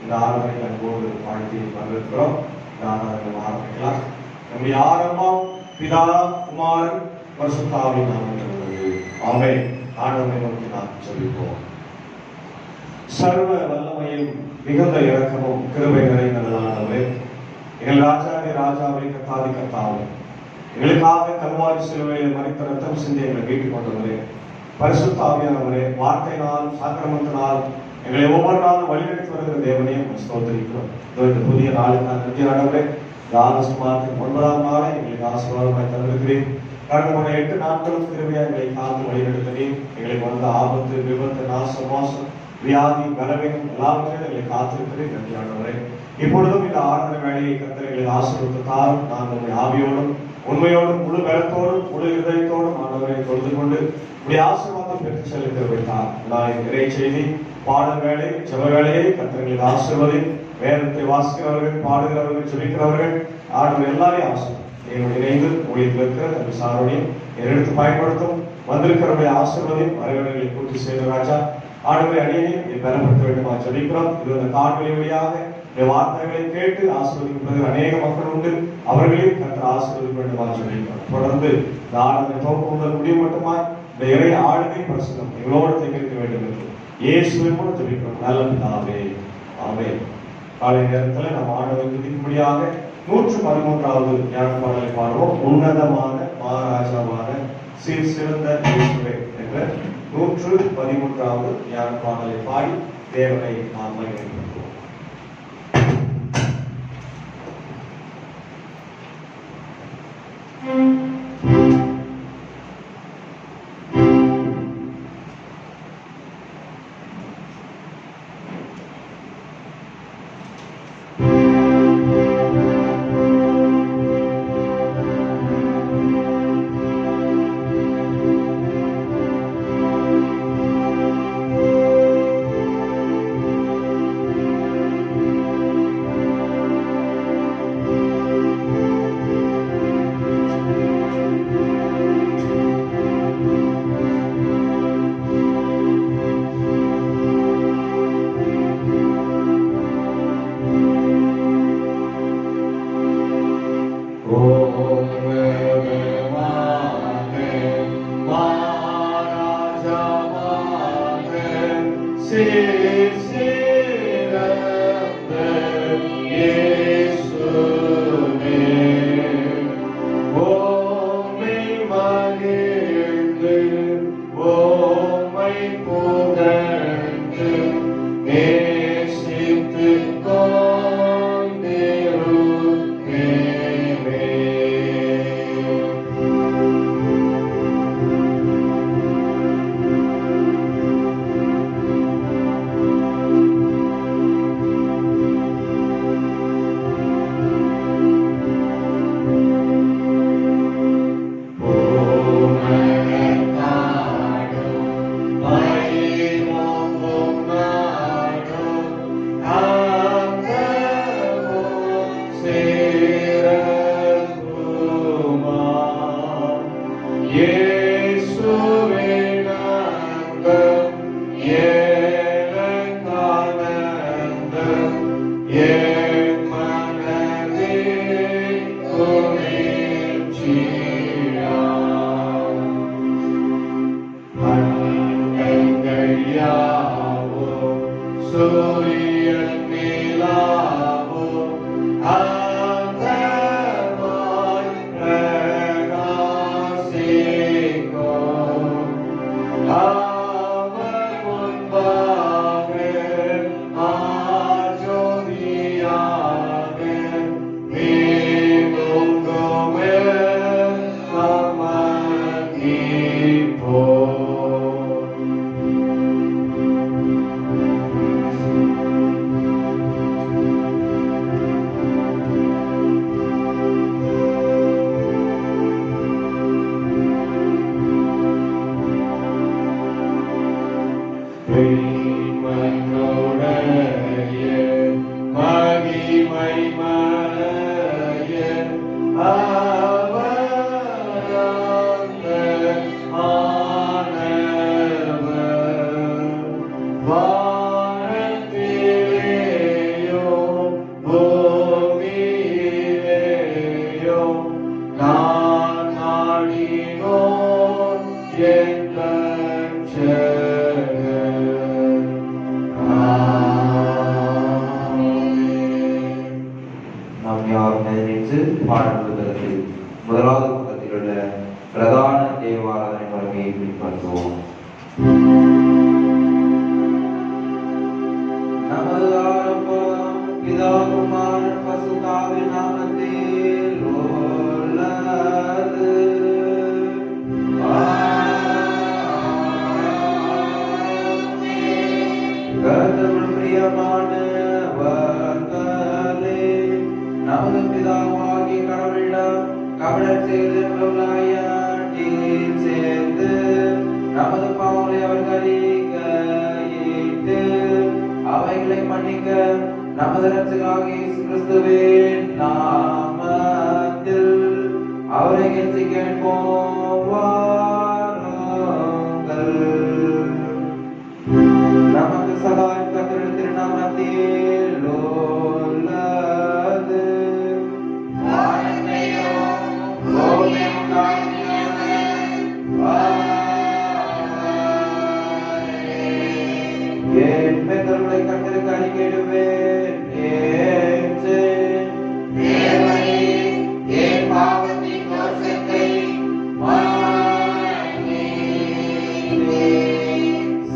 இந்த ஆராதனை அன்போடு வாழ்த்தி வரவேற்கிறோம். இந்த ஆராதனை ஆரம்பிக்கலாம். நம்முடைய ஆரம்பம் பிதா குமாரன் பரிசுத்த ஆவியின் நாமத்தில் உள்ளது. ஆமென். ஆண்டவரை நோக்கி நாம் ஜெபிப்போம். சர்வ வல்லமையும் மிகுந்த இரக்கமும் கிருபை நிறைந்ததானவரே, எங்கள் ராஜாவே ராஜாவே கர்த்தாவே கர்த்தாவே, எங்களுக்காக கல்வாரி சிலுவையில் மரித்த ரத்தம் சிந்தி எங்களை மீட்டுக் கொண்டவரே, பரிசுத்த ஆவியானவரே, வார்த்தையினால் சாக்கிரமத்தினால் எங்களை ஒவ்வொரு நாளும் வழிநடத்தி வருகிற தேவனே ஸ்தோத்திரிக்கிறோம். இந்த புதிய நாளுக்கான நன்றி ஆண்டவரே. ஆகஸ்ட் மாதத்தின் 9ஆம் நாளை எங்களுக்கு ஆசீர்வாதமாய் தந்திருக்கிறேன். கடந்த முறை 8 நாட்களும் திரும்பியா எங்களை காத்து வழிநடத்தினேன். எங்களுக்கு வந்த ஆபத்து, விபத்து, நாசம், மோசம், வியாதி, பலவீனம் எல்லாவற்றையும் எங்களை காத்திருக்கிறேன். நன்றி ஆண்டவரே. இப்பொழுதும் இந்த ஆராதனை வேலையை கர்த்தர் எங்களை ஆசீர்வதித்தால் நான் உங்களுடைய ஆவியோடும் உண்மையோடும் முழு பலத்தோடும் முழு இதயத்தோடும் ஆண்டவரை தொழுது கொண்டு உடைய ஆசீர்வாதம் பெற்று செலுத்த வைத்தார். நான் இறை செய்தி பாடல் வேலை ஜெப வேலையை கர்த்தர் ஆசீர்வதி. வேதத்தை வாசிக்கிறவர்கள், பாடுகிறவர்கள், ஜெபிக்கிறவர்கள் ஆண்டவர் எல்லாரையும் ஆசீர்வதி. என்னுடைய இணைந்து ஊழியத்தில் இருக்கிற தம்பி சாரோடையும் எடுத்து பயன்படுத்தும் வந்திருக்கிறவருடைய ஆசீர்வதியும் வரவேற்களை பூர்த்தி செய்த ராஜா ஆண்டவரை அடியையும் பலப்படுத்த வேண்டுமா ஜெபிக்கிறோம். இது அந்த காணொலி வழியாக இந்த வார்த்தைகளை கேட்டு ஆசீர்வதிக்கப்படுகிற அநேக மக்கள் உண்டு. அவர்களையும் கர்த்தர் ஆசீர்வதிக்க வேண்டுமா ஜெபிக்கிறோம். தொடர்ந்து இந்த ஆராதனை துவக்கம் முதல் முடிவு மட்டுமாய் இந்த இறை ஆளுகை பிரசனம் எங்களோடு தைக்க வேண்டும் என்று இயேசுவின் மூலம் ஜெபிக்கிறோம். நல்ல பிதாவே, ஆமென். காலை நேரத்தில் நாம் ஆண்டவரை துதிக்கும்படியாக 113வது ஞான பாடலை பாடுவோம். உன்னதமான மகாராஜாவான சீர் சிறந்த இயேசுவே என்ற 113வது ஞான பாடலை பாடி தேவனை நாம் மகிமைப்படுத்துவோம். பாடல் புத்தகத்தில் முதலாவது பக்கத்தில் உள்ள பிரதான தேவாராதனை முறைமையை பின்பற்றுவோம். நமது ஆரம்பம் பிதா குமாரன் பரிசுத்தாவின் நாமத்தில் உள்ளது. கர்த்தருள் பிரியமானவர்களே, நமது பிதாவாகிய கடவுளிடம் கபடம் செய்து சேர்ந்து நமது பாவங்களை அவர் அறிக்கையிட்டு அவைகளை மன்னிக்க நமது இரட்சகராகிய இயேசு கிறிஸ்துவின் நாமத்தில் அவரை கெஞ்சி கேட்போம் வாருங்கள். நமது சகாயம் கர்த்தருடைய திருநாமத்தில் உள்ளது. என் பெற்றோர்களை கர்த்தருக்கு அறிக்கையிடுவேன். என் பாவத்தின் தோஷத்தை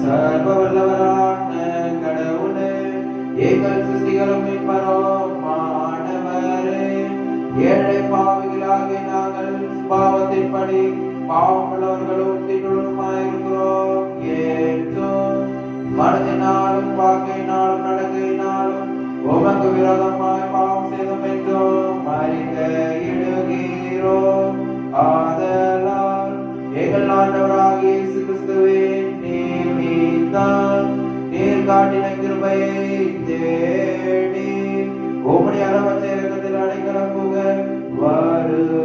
சர்வ வல்லவரான கடவுளே, எங்கள் சிருஷ்டிகரும் மீட்பருமானவரே, ஏழை பாவிகளாகிய நாங்கள் பாவத்தின்படி பாவமுள்ளவர்களும் தின்னுமாயிருக்கிறோம். ஏற்றும் மனதினாலும் வாக்கையினாலும் நடக்கையினாலும் உமக்கு விரோதமாய் பாவம் செய்தோம் என்றும் அறிக்கையிடுகிறோம். ஆதலால் எங்கள் ஆண்டவராகிய இயேசு கிறிஸ்துவின் நிமித்தம் நீர் காட்டின கிருபையை தேடி உம்முடைய அளவற்ற இரக்கத்தில் அடைக்கலம் புக வருகிறோம்.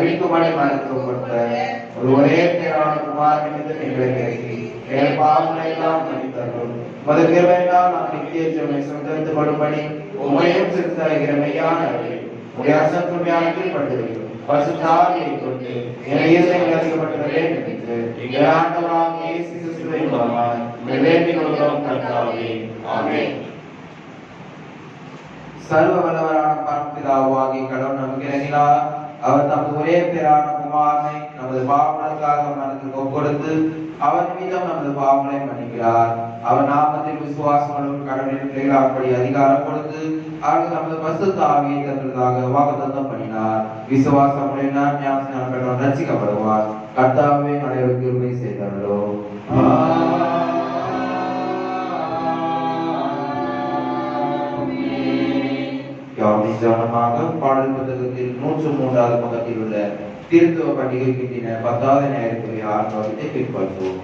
மீட்கும்படி மறுக்கப்பட்ட ஒரு ஒரே பேரான குமார் நிமித்தம் எங்களுக்கு எங்கள் பாவங்களை எல்லாம் மன்னித்தருளும். உமது கிருபையினால் நாம் நித்திய ஜீவனை சுதந்திரித்துக் கொள்ளும்படி உம்மையும் சிறுத்தாகிற மெய்யான உடைய அசத்துமையான கீழ்ப்பட்டிருக்கிறோம். பரிசுத்த ஆவியை கொண்டு என் இதயங்கள் அதிகப்பட்டதை நினைத்து எங்கள் ஆண்டவராகிய இயேசு கிறிஸ்துவின் மூலமாக வேண்டிக் கொள்கிறோம் கர்த்தாவே. ஆமென். சர்வ வல்லவரான பரமபிதாவாகிய கடவுள் நமக்கு இறங்கினார். அவர் தமது ஒரே பேரான குமாரனை நமது பாவங்களுக்காக மனதிற்கு ஒப்புக்கொடுத்து அவர் நிமித்தம் நமது பாவங்களை மன்னிக்கிறார். அவர் நாமத்தில் விசுவாசங்களும் கடவுளின் பிள்ளைகளாகும்படி அதிகாரம் கொடுத்து அவர்கள் நமது பரிசுத்த ஆவியை தந்ததாக வாக்குத்தத்தம் பண்ணினார். விசுவாசமுடைய ஞானத்தினால் பெற்றோர் ரட்சிக்கப்படுவார். கர்த்தாவே அனைவருக்கு கிருபை செய்தருளும். பாடல் புத்தகத்தில் 103வது பக்கத்தில் உள்ள திருத்துவ பண்டிகைக்கு 10வது ஞாயிற்றுக்குரிய ஆரம்பத்தை பின்பற்றுவோம்.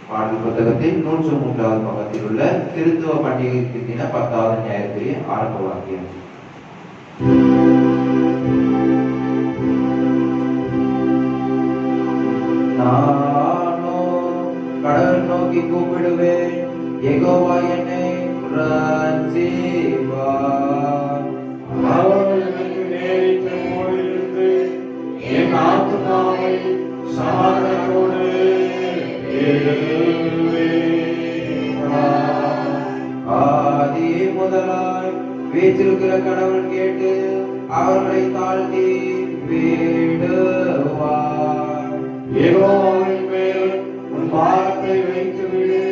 பாடல் புத்தகத்தில் 103வது பக்கத்தில் உள்ள திருத்துவ பண்டிகைக்கு 10வது ஞாயிற்றுக்குரிய ஆரம்ப வாக்கியம். நானோ கடவுள் நோக்கி கூப்பிடுவேன், யெகோவா என்னை ரட்சிப்பார். அவர் எனக்கு நேரிட்ட போதிலிருந்து என் ஆத்துமாவை சமாதானத்தோடு ஆதி முதலாய் வீற்றிருக்கிற கடவுள் கேட்டு அவர்களை தாழ்த்தி விடுவார். யெகோவாவின் மேல் உன் பாரத்தை வைத்துவிடு,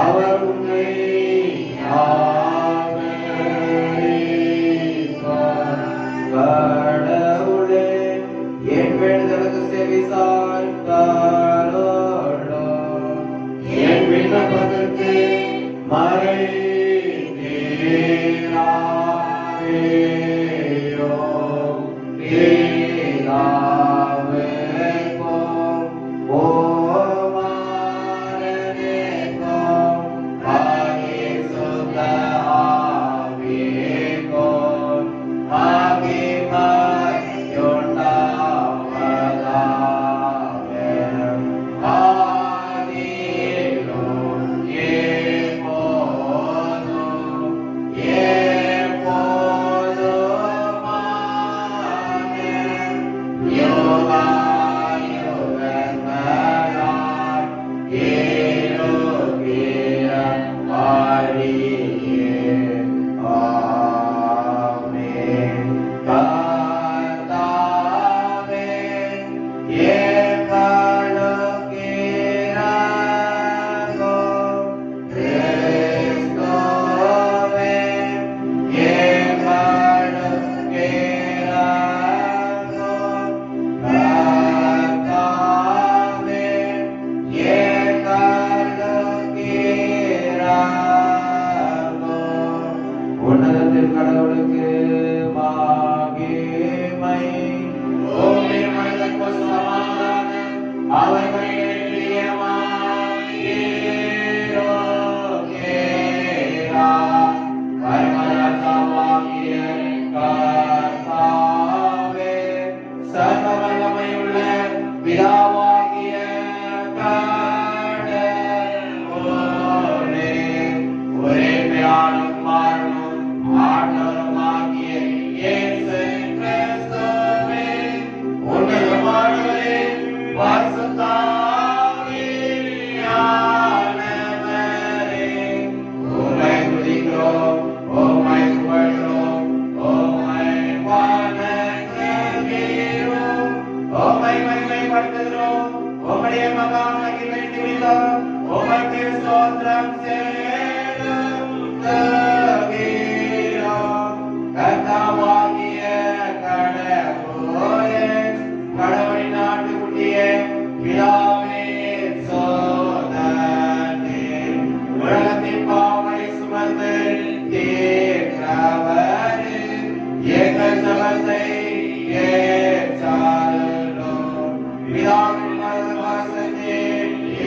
அவர் உன்னை கடவுளே என் வேண்டுதலுக்கு செவிசாய் தாரோடும், என் விண்ணப்பத்திற்கு மறை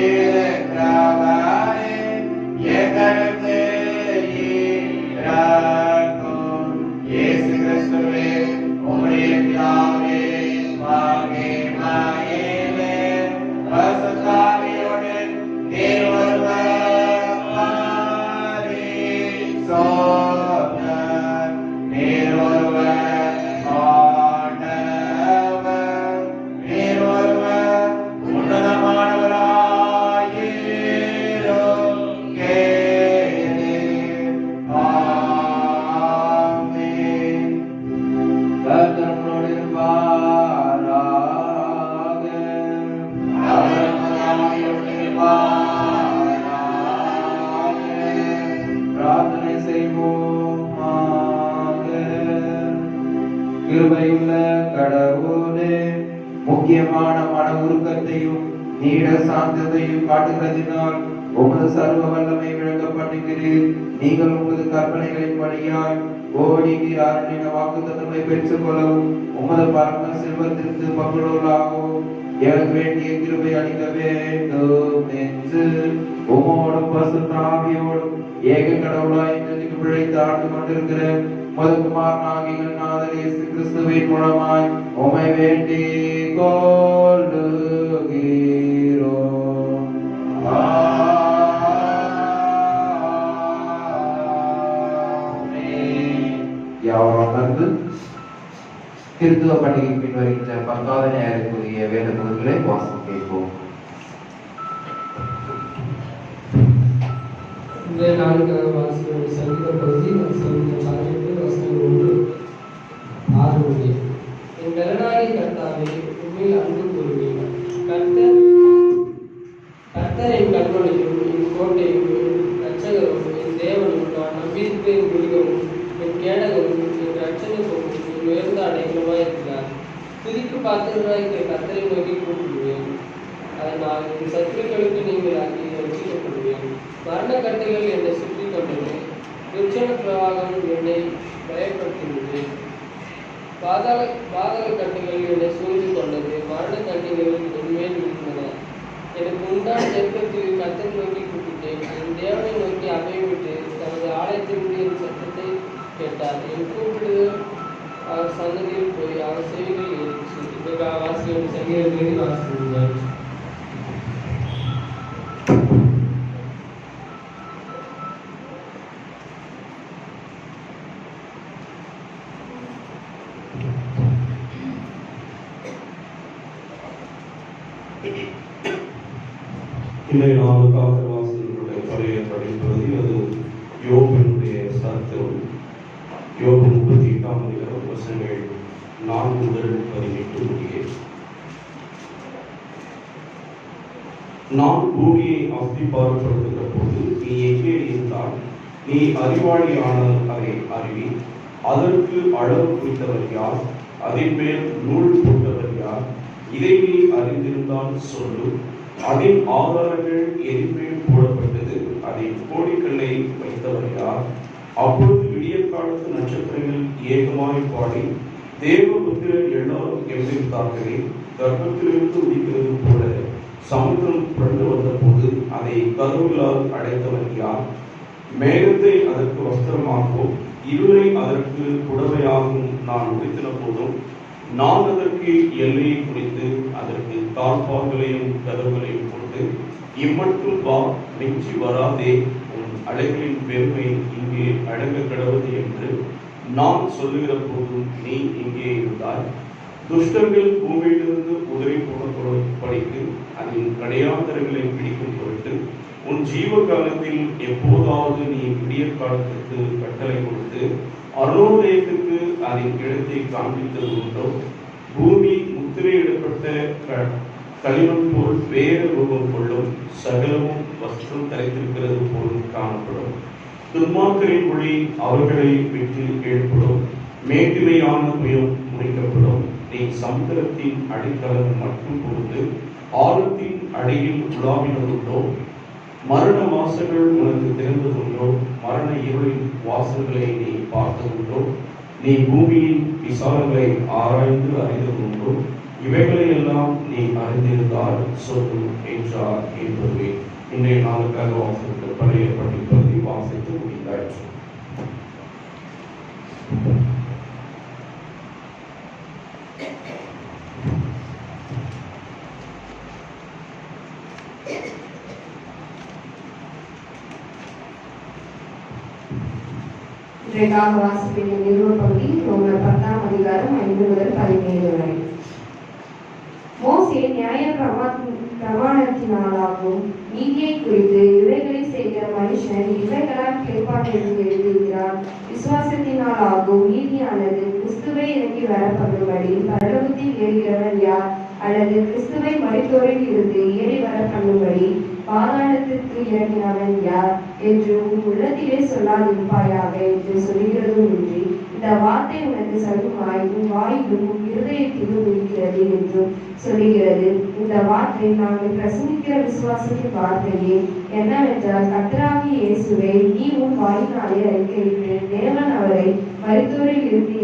இருக்கிறவரே எங்களுக்கு இரங்கும். இயேசு கிறிஸ்துவே உம்முடைய பிதாவே மகிமையிலே பரிசுத்த ஆவியுடன் நீர் ஒருவர் பரிசுத்தர். நீர் ஒருவர் ஆண்டவர். நீர் ஒருவர் உன்னதமானவராயிருக்கிறீர். ஆமென். கர்த்தர் உங்களோடு இருப்பாராக. அவர் உங்கள் ஆவியோடு இருப்பாராக. பிரார்த்தனை செய்வோமாக. கிருபையுள்ள கடவுளே, முக்கியமான மன உருக்கத்தையும் நீட சாந்தத்தையும் காட்டுகிறதினால் உமது சர்வ வல்லமை விளங்க பண்ணுகிறீர். நீங்கள் உமது கற்பனைகளின் படியால் ஓடிக்கு அருளின வாக்குத்தத்தங்களை பெற்றுக் கொள்ளவும் உமது பரம செல்வத்திற்கு பங்குள்ளவர்களாகவும் எனக்கு வேண்டிய கிருபை அளிக்க வேண்டும் என்று உமோடும் பரிசுத்த ஆவியோடும் ஏக கடவுளாய் இன்றைக்கு பிழைத்து ஆண்டு கொண்டிருக்கிற மதுகுமாரனாகிய நாதர் இயேசு கிறிஸ்துவின் மூலமாய் உம்மை வேண்டிக் கொள்ளுகிறோம். ஆமென். யாவரும் அமர்ந்து கிறிஸ்துவ பண்டிகை பின்வருகின்ற 10வது நேரத்துக்குரிய வேத பகுதிகளை வாசம் கேட்போம். இந்த நாளுக்காக வாசிக்கிற சங்கீத பகுதி சங்கீதம் 18 வசனம் 1-6 முடிய. என் பெலனாகி கர்த்தாவே உண்மையில் அன்பு கூறுவேன். கர்த்தர் என் கண்மலையும் என் கோட்டையும் என் இரட்சகரும் என் தேவனும் நான் நம்பியிருப்பேன் குடிகவும் என் கேடகமும் என் இரட்சகமும் என் உயர்ந்த அடைக்கலமாய் இருக்கிறார். துதிக்கு பாத்திரராய் கர்த்தரை நோக்கி கூப்பிடுவேன். அதனால் என் சத்துருக்களுக்கு நீங்களாக்கி ரட்சிக்கப்படுவேன். மரண கட்டுகள் என்னை சுற்றி கொண்டது. துர்ச்சன பிரவாகம் என்னை பயப்படுத்தினது. பாதாள கட்டுகள் என்னை சூழ்ந்து கொண்டது. மரண கட்டுகள் என்மேல் விழுந்தன. எனக்கு உண்டான நெருக்கத்தில் கர்த்தரை நோக்கி கூப்பிட்டேன். என் தேவனை நோக்கி அபயமிட்டு தனது ஆலயத்திலிருந்து என் சத்தத்தை கேட்டார். என் கூப்பிடுதல் அவர் சன்னதியில் போய் அவர் செவிகள் ஏறிச்சு. இதற்காக வாசியோடு சங்கீதத்தில் வாசிக்கிறார். இன்றைய நாளுக்காக வாசகர்களுடைய பழைய படிப்பது அது யோபினுடைய சரித்திரம். யோபு 38ஆம் அதிகாரம் வசனங்கள் 4 முதல் 18 முடிய. நான் பூமியை அஸ்திபாரப்படுத்துகிற போது நீ எங்கே இருந்தால் நீ அறிவாளியானால் அதை அறிவி. அதற்கு அளவு குறித்தவர் யார்? அதன் மேல் நூல் போட்டவர் யார்? இதை நீ அறிந்திருந்தால் சொல்லு. அதன் ஆதாரங்கள் எரிமேல் போடப்பட்டது. அதன் கோடிக்கல்லை வைத்தவர் யார்? அப்பொழுது விடிய காலத்து நட்சத்திரங்கள் ஏகமாய் பாடி தேவபுத்திரர் எல்லாரும் எம்பிருந்தார்களே. கர்ப்பத்திலிருந்து உதிக்கிறது போல சமுத்திரம் புரண்டு வந்த போது அதை கதவுகளால் அடைத்தவர் யார்? மேகத்தை அதற்கு வஸ்திரமாகவும் இருளை அதற்கு புடவையாகவும் நான் உடுத்தின போதும் நான் அதற்கு எல்லையை குறித்து அதற்கு தாழ்பால்களையும் கதவுகளையும் கொண்டு இம்மட்டும் வா, மிஞ்சி வராதே, உன் அலைகளின் பெருமை இங்கே அடங்க கடவுது என்று நான் சொல்லுகிற போதும் நீ இங்கே இருந்தாய். துஷ்டங்கள் பூமியிலிருந்து உதவி போடப்படும்படிக்கு அதன் கடையாந்தரங்களை பிடிக்கும் பொருட்டு உன் ஜீவ காலத்தில் எப்போதாவது நீ விடிய காலத்திற்கு கட்டளை கொடுத்து அருணோதயத்துக்கு அதன் இடத்தை காண்பித்தது உண்டோ? பூமி முத்திரையிடப்பட்ட களிமண் போல் வேறு ரூபம் கொள்ளும். சகலமும் வஸ்திரம் தரைத்திருக்கிறது போல் காணப்படும். துன்மார்க்கரின் மொழி அவர்களை விட்டு ஏற்படும். மேட்டிமையான புயம் முடிக்கப்படும். நீ சமுத்திரத்தின் அடித்தளம் மட்டும் பொறுத்து ஆழத்தின் அடியில் உலாவினதுண்டோ? மரண வாசல்கள் உனக்கு திறந்ததுண்டோ? மரண இருளின் வாசல்களை நீ பார்த்ததுண்டோ? நீ பூமியின் விசாலங்களை ஆராய்ந்து அறிந்ததுண்டோ? இவைகளை எல்லாம் நீ அறிந்திருந்தால் சொல்லும் என்றார் என்பதுவே இன்றைய நாளுக்காக வாசித்த பழைய படிப்பதை வாசித்து முடிந்தாயிற்று. இன்றைக்காக வாசிப்பின் நிறுவ பகுதி ரோமர் 10ஆம் அதிகாரம் 5 முதல் 17 வரை. மோசே நியாய பிரமாணத்தினாலாகும் நீதியை குறித்து இவைகளை செய்த மனுஷன் இவைகளால் கேட்பான் என்று எழுதுகிறான். விசுவாசத்தினாலாகும் நீதியானது கிறிஸ்துவை இறங்கி வரப்படும்படி பரலோகத்தில் ஏறுகிறவன் யார்? அல்லது கிறிஸ்துவை மரித்தோரில் இருந்து ஏறி வர பண்ணும்படி பாதாளத்திற்கு இறங்கினவன் யார் என்று உன் உள்ளத்திலே சொல்லாதிருப்பாயாக என்று சொல்லுகிறதும் இன்றி இந்த வார்த்தை உனக்கு சமமாய் உன் வாயிலும் உன் இருதயத்திலும் இருக்கிறது என்றும் சொல்லுகிறது. இந்த வார்த்தை நாங்கள் பிரசங்கிக்கிற விசுவாசத்தின் வார்த்தையே என்னவென்றால், கர்த்தராகிய இயேசுவை நீ உன் வாயினாலே அறிக்கையிட்டு தேவன் அவரை மரித்தோரில் இருந்து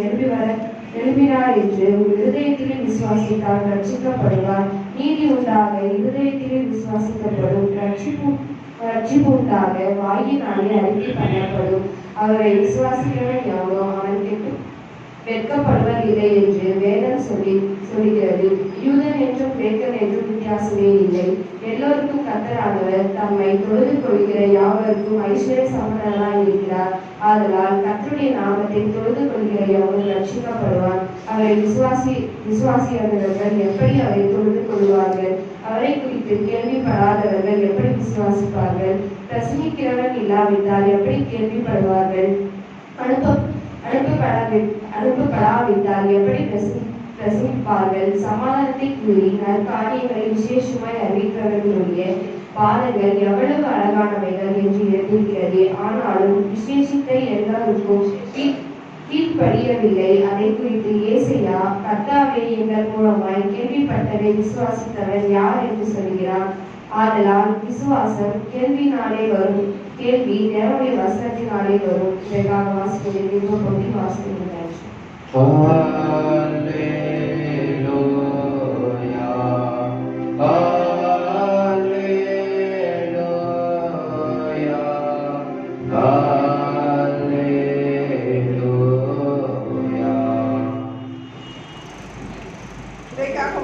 எழுப்பினார் என்று உன் இருதயத்திலே விசுவாசித்தால் ரட்சிக்கப்படுவார். நீதி உண்டாக இருதயத்திலே விசுவாசிக்கப்படும், ரட்சிப்பு உண்டாக வாயினாலே அறிக்கை பண்ணப்படும். அவரை விசுவாசிக்கிறவன் எவனோ அவன் வெட்கப்படுவதில்லை என்று வேதம் சொல்லுகிறது. யூதன் என்றும் கிரேக்கன் என்றும் வித்தியாசமே இல்லை. எல்லோருக்கும் கர்த்தரானவர் தம்மை தொழுது கொள்கிற யாவருக்கும் ஐஸ்வர்ய சம்பந்தனாய் இருக்கிறார். ஆதலால் கர்த்தருடைய நாமத்தை தொழுது கொள்கிற யாவரும் ரட்சிக்கப்படுவார். அவரை விசுவாசியாதவர்கள் எப்படி அவரை தொழுது கொள்வார்கள்? அவரை குறித்து கேள்விப்படாதவர்கள் எப்படி விசுவாசிப்பார்கள்? பிரசங்கிக்கிறவன் இல்லாவிட்டால் எப்படி கேள்விப்படுவார்கள்? அனுப்பப்படாவிட்டால் எப்படி பிரசங்கிப்பார்கள்? சமாதானத்தை கூறி நற்காரியங்களை விசேஷமாய் அறிவிக்கிறவர்களுடைய பாதங்கள் எவ்வளவு அழகானவைகள் என்று எழுதியிருக்கிறது. ஆனாலும் விசேஷித்த எல்லாருக்கும் கீழ்ப்படியவில்லை. அதை குறித்து ஏசாயா, கர்த்தாவே எங்கள் மூலமாய் கேள்விப்பட்டதை விசுவாசித்தவர் யார் என்று சொல்கிறார். ஆதலால் விசுவாசம் கேள்வினாலே வரும், கேள்வி தேவனுடைய வசனத்தினாலே வரும். இதற்காக வாசிப்பதை கொண்டு வாசிக்கிறார்.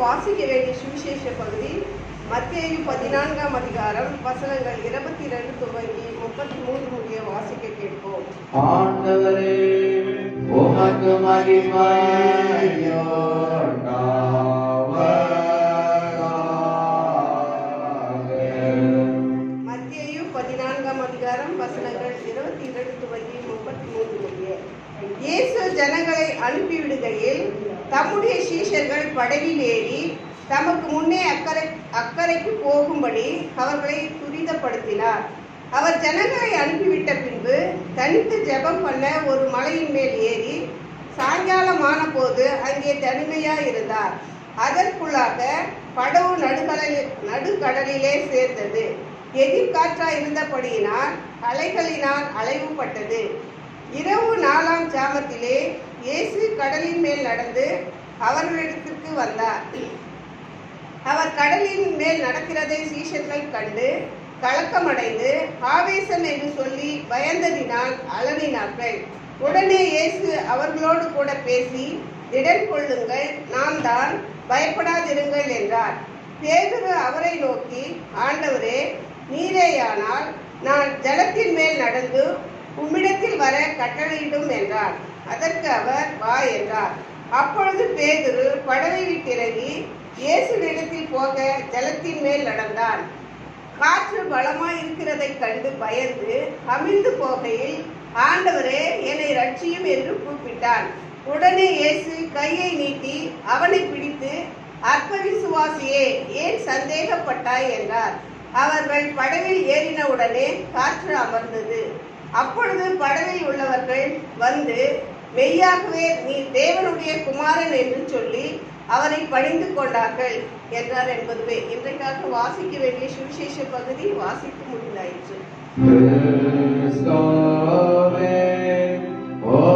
வாசிக்க வேண்டிய சுவிசேஷ பகுதி மத்தேயு 14ஆம் அதிகாரம் வசனங்கள் 22 துவங்கி 33 முடிய வாசிக்க கேட்போம். ஆண்டவரே உமக்கு மகிமை மத்தேயு 14ஆம் அதிகாரம் வசனங்கள் 22 துவங்கி 33 முடிய. இயேசு ஜனங்களை அனுப்பிவிடுகையில் தம்முடைய சீஷர்கள் படகில் ஏறி தமக்கு முன்னே அக்கறைக்கு போகும்படி அவர்களை துரிதப்படுத்தினார். அவர் ஜனங்களை அனுப்பிவிட்ட பின்பு தனித்து ஜெபம் பண்ண ஒரு மலையின் மேல் ஏறி சாயங்காலமான போது அங்கே தனிமையா இருந்தார். அதற்குள்ளாக படவு நடுக்கடலிலே சேர்ந்தது. எதிர்காற்றாய் இருந்தபடியினால் அலைகளினால் அலைவுபட்டது. இரவு 4ஆம் ஜாமத்திலே இயேசு கடலின் மேல் நடந்து அவர்களிடத்திற்கு வந்தார். அவர் கடலின் மேல் நடக்கிறதை சீஷர்கள் கண்டு கலக்கமடைந்து ஆவேசம் என்று சொல்லி பயந்ததினால் அலறினார்கள். உடனே இயேசு அவர்களோடு கூட பேசி, திடன் கொள்ளுங்கள், நான் தான், பயப்படாதிருங்கள் என்றார். பேதுரு அவரை நோக்கி, ஆண்டவரே, நீரேயானால் நான் ஜலத்தின் மேல் நடந்து உம்மிடத்தில் வர கட்டளையிடும் என்றார். அதற்கு அவர், வா என்றார். அப்பொழுது பேதுரு படவை விட்டிறங்கி இயேசுவிடத்தில் போக ஜலத்தின் மேல் நடந்தான். காற்று பலமாய் இருக்கிறதை கண்டு பயந்து அமிழ்ந்து போகையில், ஆண்டவரே, என்னை ரட்சியும் என்று கூப்பிட்டான். உடனே இயேசு கையை நீட்டி அவனை பிடித்து, அற்ப விசுவாசியே, ஏன் சந்தேகப்பட்டாய் என்றார். அவர்கள் படவில் ஏறினவுடனே காற்று அமர்ந்தது. அப்பொழுது படவில் உள்ளவர்கள் வந்து, மெய்யாகவே நீ தேவனுடைய குமாரன் என்று சொல்லி அவரை பணிந்து கொண்டார்கள் என்றார் என்பதுவே இன்றைக்காக வாசிக்க வேண்டிய சுவிசேஷ பகுதி வாசித்து முடிந்தாயிற்று. Oh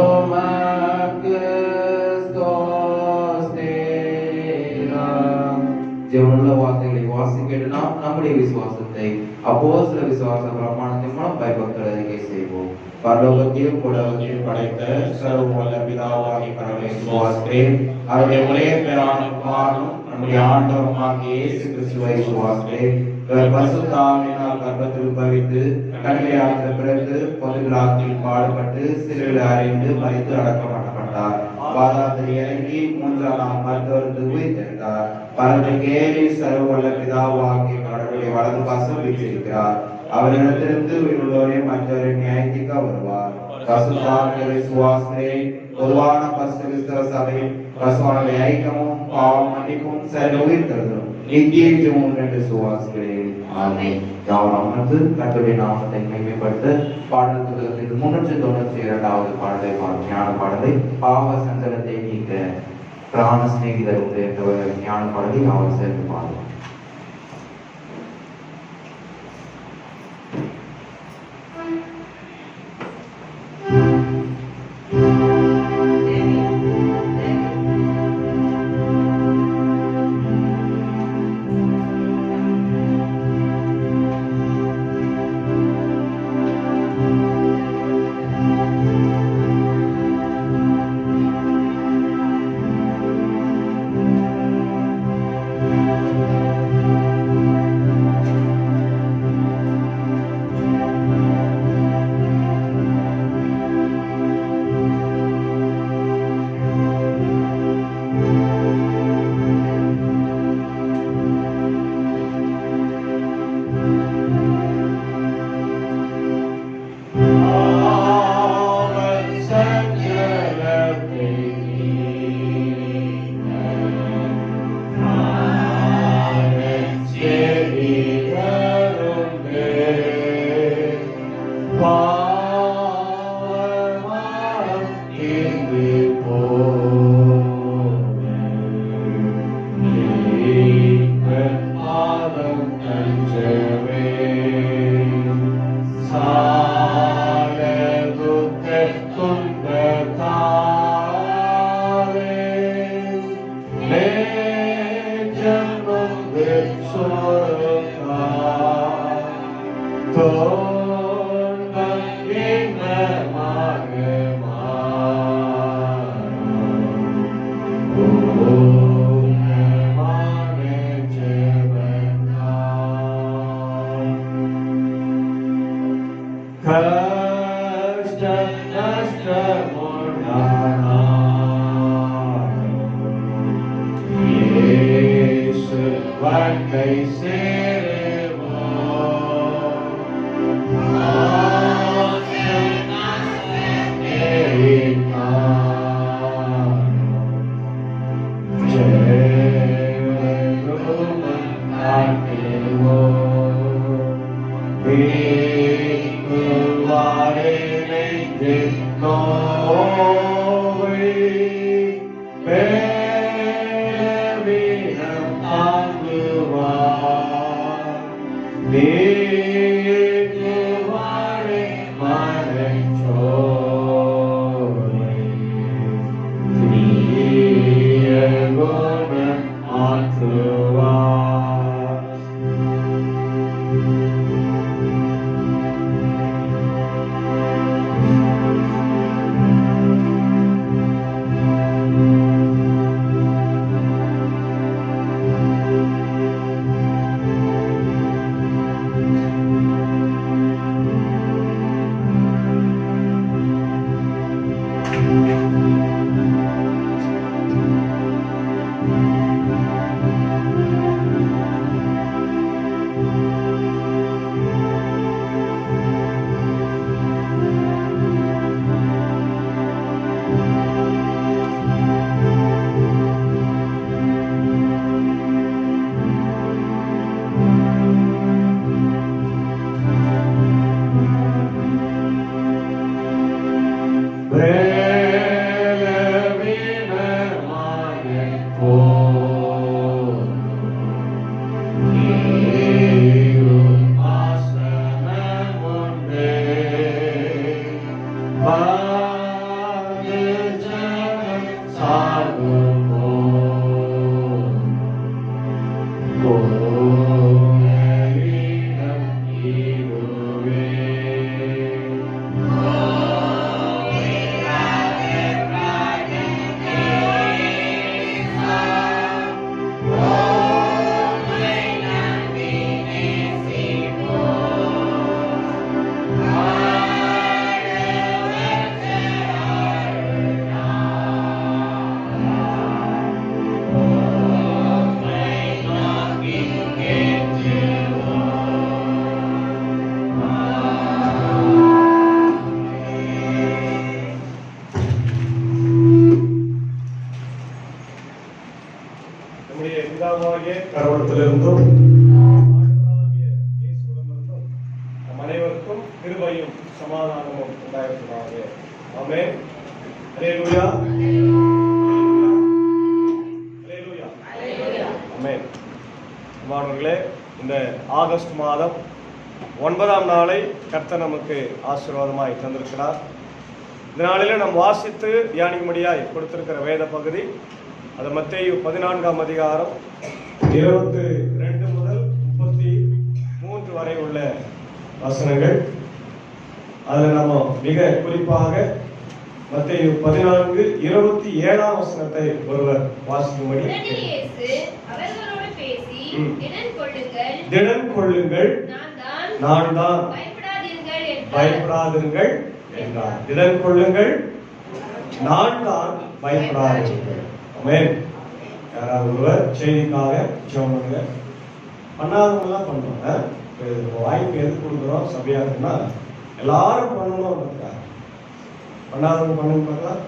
நம்முடைய விசுவாசத்தை அப்போஸ்தல விசுவாச பிரமாணத்தின் மூலம் பயபக்தர் அறிக்கை செய்வோம். பரலோகத்தையும் உலகத்தையும் படைத்த சர்வ வல்ல பிதாவாகிய கடவுளை விசுவாசிக்கிறேன். அவருடைய ஒரே பேரான குமாரனும் நம்முடைய ஆண்டவருமாகிய இயேசு கிறிஸ்துவை விசுவாசிக்கிறேன். இவர் பரிசுத்த ஆவியினால் கர்ப்பத்தில் பவித்து கன்னிகையாக பிறந்து பொதுவிழாத்தில் பாடுபட்டு சிலுவையில் அறைந்து மரித்து அடக்கம் பண்ணப்பட்டார். பாதாளத்தில் இறங்கி மூன்றாம் நாள் மருத்துவருக்கு உயிர்த்தெழுந்தார். பரலோகத்தில் ஏறி சர்வ வல்ல பிதாவாகிய கடவுளுடைய வலது பாசம் வீற்றிருக்கிறார். அவரிடத்திலிருந்து உயிருள்ளோரையும் மற்றவரை நியாயத்திற்க வருவார். பரிசுத்த ஆவியை விசுவாசிக்கிறேன். பொதுவான பரிசுத்த கிறிஸ்தவ சபையும் பரிசுத்த ஐக்கியமும் பாவ மன்னிப்பும் சரீர உயிர்த்தெழுதலும் நித்திய ஜீவனும் என்று விசுவாசிக்கிறேன். ஆமென். யாவரும் கர்த்தருடைய நாமத்தை மகிமைப்படுத்த பாடல் புத்தகத்தில் 392வது பாடலை ஞான பாடலை பாவ சஞ்சலத்தை நீக்க பிராண சிநேகிதர் உண்டு என்ற ஞான பாடலை யாவரும் சேர்ந்து பாடுவோம். கிருபையும் சமாதானமும் உண்டாயிருப்பதாக. ஆமென். அல்லேலூயா. அல்லேலூயா. ஆமென். மாணவர்களே, இந்த ஆகஸ்ட் மாதம் 9ஆம் நாளை கர்த்தர் நமக்கு ஆசீர்வாதமாய் தந்திருக்கிறார். இந்த நாளிலே நாம் வாசித்து தியானிக்கும்படியாய் கொடுத்திருக்கிற வேத பகுதி அது மத்தேயு 14ஆம் அதிகாரம் 22 முதல் 33 வரை உள்ள வசனங்கள். அதில் நம்ம மிக குறிப்பாக மத்தேயு 14:27 வசனத்தை ஒருவர் வாசிக்கும்படி. திடன் கொள்ளுங்கள், நான் தான், பயப்படாதீர்கள் என்றார். திடன் கொள்ளுங்கள், நான் தான், பயப்படாதீர்கள். ஆமென். யாராவது ஒருவர் செய்திக்காக ஜெபம் பண்ணுங்க. பண்ணாதவங்கலாம் பண்ணுவாங்க. வாய்ப்பு எதுக்கு கொடுக்குறோம் சபையா இருக்குன்னா எல்லாரும் பண்ணணும். பண்ணாதவங்க பண்ணுங்க பார்க்கலாம்.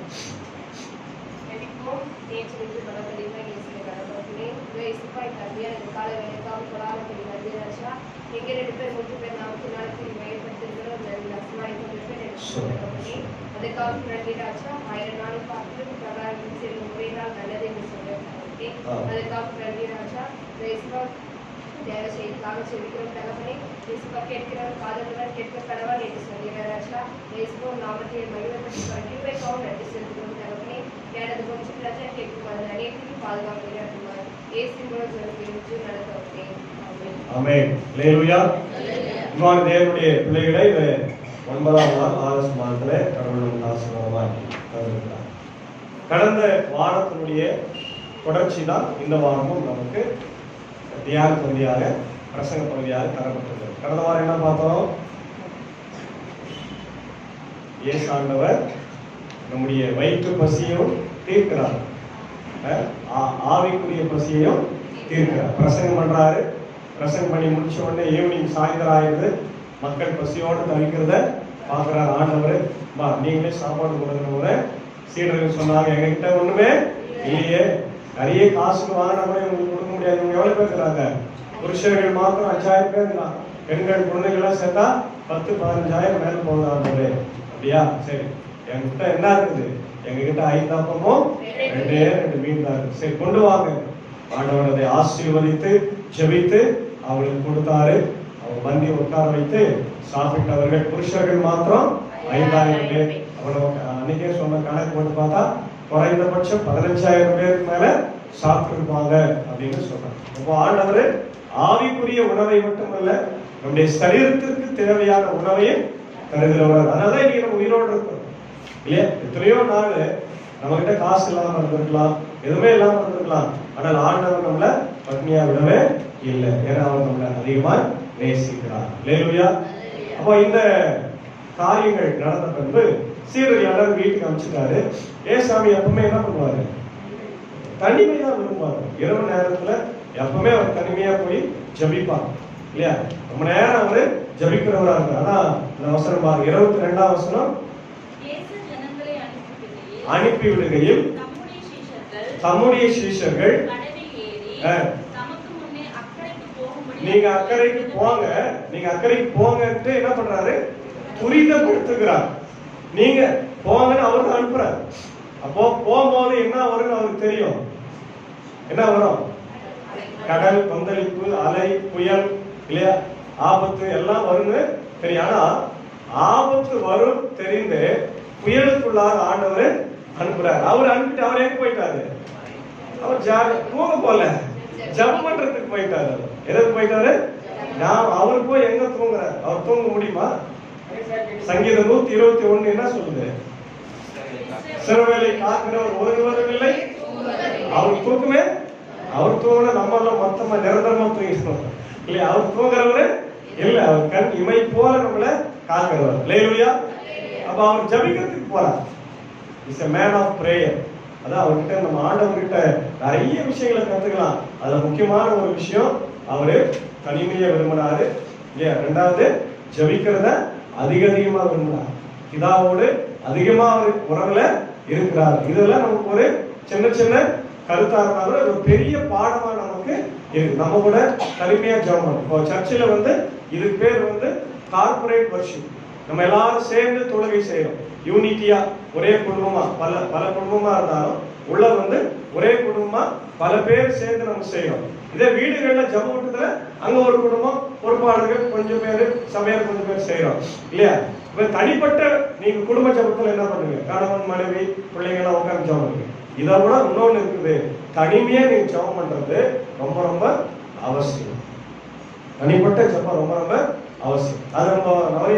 தேவனுடைய பிள்ளைகளை 9ஆம் நாள் ஆகஸ்ட் மாதத்துல கடவுள் நமக்கு ஆசீர்வாதமாய் தந்திருக்கிறார். கடந்த வாரத்தினுடைய தொடர்ச்சி தான் இந்த வாரமும் நமக்கு தியான பகுதியாக பிரசங்க பகுதியாக தரப்பட்டது. கடந்த வாரம் என்ன பார்த்தோம்? இயேசு ஆண்டவர் நம்முடைய வயிற்று பசியையும் தீர்க்கிறார், ஆவிக்குரிய பசியையும் தீர்க்கிறார். பிரசங்கம் பண்றாரு. பிரசங்கம் பண்ணி முடிச்ச உடனே ஈவினிங் சாயந்தரம் ஆயிடுது. மக்கள் பசியோடு தவிக்கிறத பார்க்கிறார் ஆண்டவர். நீங்களே சாப்பாடு கொடுக்கணும்னு சீடர்கள் சொன்னாங்க. எங்ககிட்ட ஒண்ணுமே இல்லையே, நிறைய காசுக்கு வாங்கினா கூட உங்களுக்கு கொடுக்க முடியாது. எவ்வளவு பேர் இருக்கிறாங்க? புருஷர்கள் மாத்திரம் 5000 பேர் இருந்தான். பெண்கள் குழந்தைகள்லாம் சேர்த்தா 10-15,000 மேல போகுது ஆண்டவரே. அப்படியா? சரி, என்கிட்ட என்ன இருக்குது? எங்ககிட்ட 5 அப்பமும் 2 மீன் தான் இருக்கு. சரி, கொண்டு வாங்க. ஆண்டவர் அதை ஆசீர்வதித்து ஜெபித்து அவங்களுக்கு கொடுத்தாரு. அவங்க பந்தி உட்கார வைத்து சாப்பிட்டவர்கள் புருஷர்கள் மாத்திரம் 5000 பேர். அவ்வளவு அன்னைக்கே சொன்ன கணக்கு போட்டு பார்த்தா குறைந்தபட்சம் 15,000 பேருக்கு மேல சாப்பிட்டு இருப்பாங்க அப்படின்னு சொல்றாங்க. அப்போ ஆண்டவர் ஆவிக்குரிய உணவை மட்டுமல்ல, நம்முடைய சரீரத்திற்கு தேவையான உணவையும் தருகிறவர். அதனால இன்னைக்கு நம்ம உயிரோடு இருக்கோம் இல்லையா? எத்தனையோ நாள் நம்ம கிட்ட காசு இல்லாம இருந்திருக்கலாம், எதுவுமே இல்லாம இருந்திருக்கலாம். ஆனால் ஆண்டவர் நம்மள பத்னியா விடவே இல்லை. ஏன்னா அவர் நம்மளை அதிகமா நேசிக்கிறார். அல்லேலூயா. அப்போ இந்த காரியங்கள் நடந்த பின்பு சீடர்கள் எல்லாரும் வீட்டுக்கு அனுப்பிச்சிட்டாரு. ஏசாமி எப்பவுமே என்ன பண்ணுவாரு? தனிமையா விரும்புவாரு. இரவு நேரத்துல எப்பவுமே அவர் தனிமையா போய் ஜபிப்பார் இல்லையா? ரொம்ப நேரம் அவரு ஜபிக்கிறவரா இருக்கு. ஆனா இந்த அவசரம் பாருங்க, 22ஆம் வசனம். அனுப்பி விடுகையில் தம்முடைய சீஷர்கள் நீங்க அக்கறைக்கு போங்க, நீங்க அக்கறைக்கு போங்கன்ட்டு என்ன பண்றாரு? துரிதப்படுத்துகிறார். நீங்க போங்கன்னு அவருக்கு அனுப்புறாரு. அப்போ போகும்போது என்ன வரும்னு அவருக்கு தெரியும். என்ன வரும்? கடல் கொந்தளிப்பு, அலை, புயல் இல்லையா, ஆபத்து எல்லாம் வரும்னு தெரியும். ஆனா ஆபத்து வரும் தெரிந்து புயலுக்குள்ளாக ஆண்டவர் அனுப்புறாரு. அவர் அனுப்பிட்டு அவர் எங்க போயிட்டாரு? அவர் தூங்க போல, ஜபம் பண்றதுக்கு போயிட்டாரு. எதுக்கு போயிட்டாரு? அவர் போய் எங்க தூங்குறாரு? அவர் தூங்க முடியுமா? சங்கீதம் 121 என்ன சொல்லுது? சிறுவேளை காக்கிறவர் ஒருவரும் இல்லை, அவர் தூக்குமே. அவர் தூங்குன நம்ம எல்லாம் மொத்தமா நிரந்தரமா தூங்கிட்டோம் இல்லையா? அவர் தூங்குறவரு இல்ல, அவர் கண் இமை போல நம்மள காக்கிறவர். அல்லேலூயா. அப்ப அவர் ஜபிக்கிறதுக்கு போறார். Is a man of prayer. அதான் அவர்கிட்ட நம்ம ஆண்டவர்கிட்ட நிறைய விஷயங்களை கத்துக்கலாம். அதுல முக்கியமான ஒரு விஷயம், அவரு தனிமையை விரும்பினாரு இல்லையா? 2வது ஜபிக்கிறத அதிகமா விரும்பினார். பிதாவோடு அதிகமா அவர் உறவுல இருக்கிறார். இதெல்லாம் நமக்கு ஒரு சின்ன சின்ன கருத்தா இருந்தாலும் ஒரு பெரிய பாடமா நமக்கு இருக்கு. நம்ம கூட தனிமையா ஜெபம். இப்போ சர்ச்சில் இதுக்கு பேர் கார்பரேட் வர்ஷிப் நம்ம எல்லாரும் சேர்ந்து தொழுகை செய்யறோம். யூனிட்டியா ஒரே குடும்பமா, பல பல குடும்பமா இருந்தாலும் உள்ள ஒரே குடும்பமா பல பேர் சேர்ந்து நம்ம செய்யறோம். இதே வீடுகள்ல ஜெப ஊட்டத்துல அங்க ஒரு குடும்பம், பொறுப்பாளர்கள் கொஞ்சம் பேர், சமையல் கொஞ்சம் பேர் செய்யறோம் இல்லையா? இப்ப தனிப்பட்ட நீங்க குடும்ப ஜெபத்துல என்ன பண்ணுவீங்க? கணவன் மனைவி பிள்ளைங்க எல்லாம் உட்கார்ந்து ஜெபம் பண்ணுவீங்க. இதை விட இன்னொன்னு இருக்குது, தனிமையா நீங்க ஜெபம் பண்றது ரொம்ப ரொம்ப அவசியம். தனிப்பட்ட ஜெபம் ரொம்ப ரொம்ப அவசியம். அது நம்ம நிறைய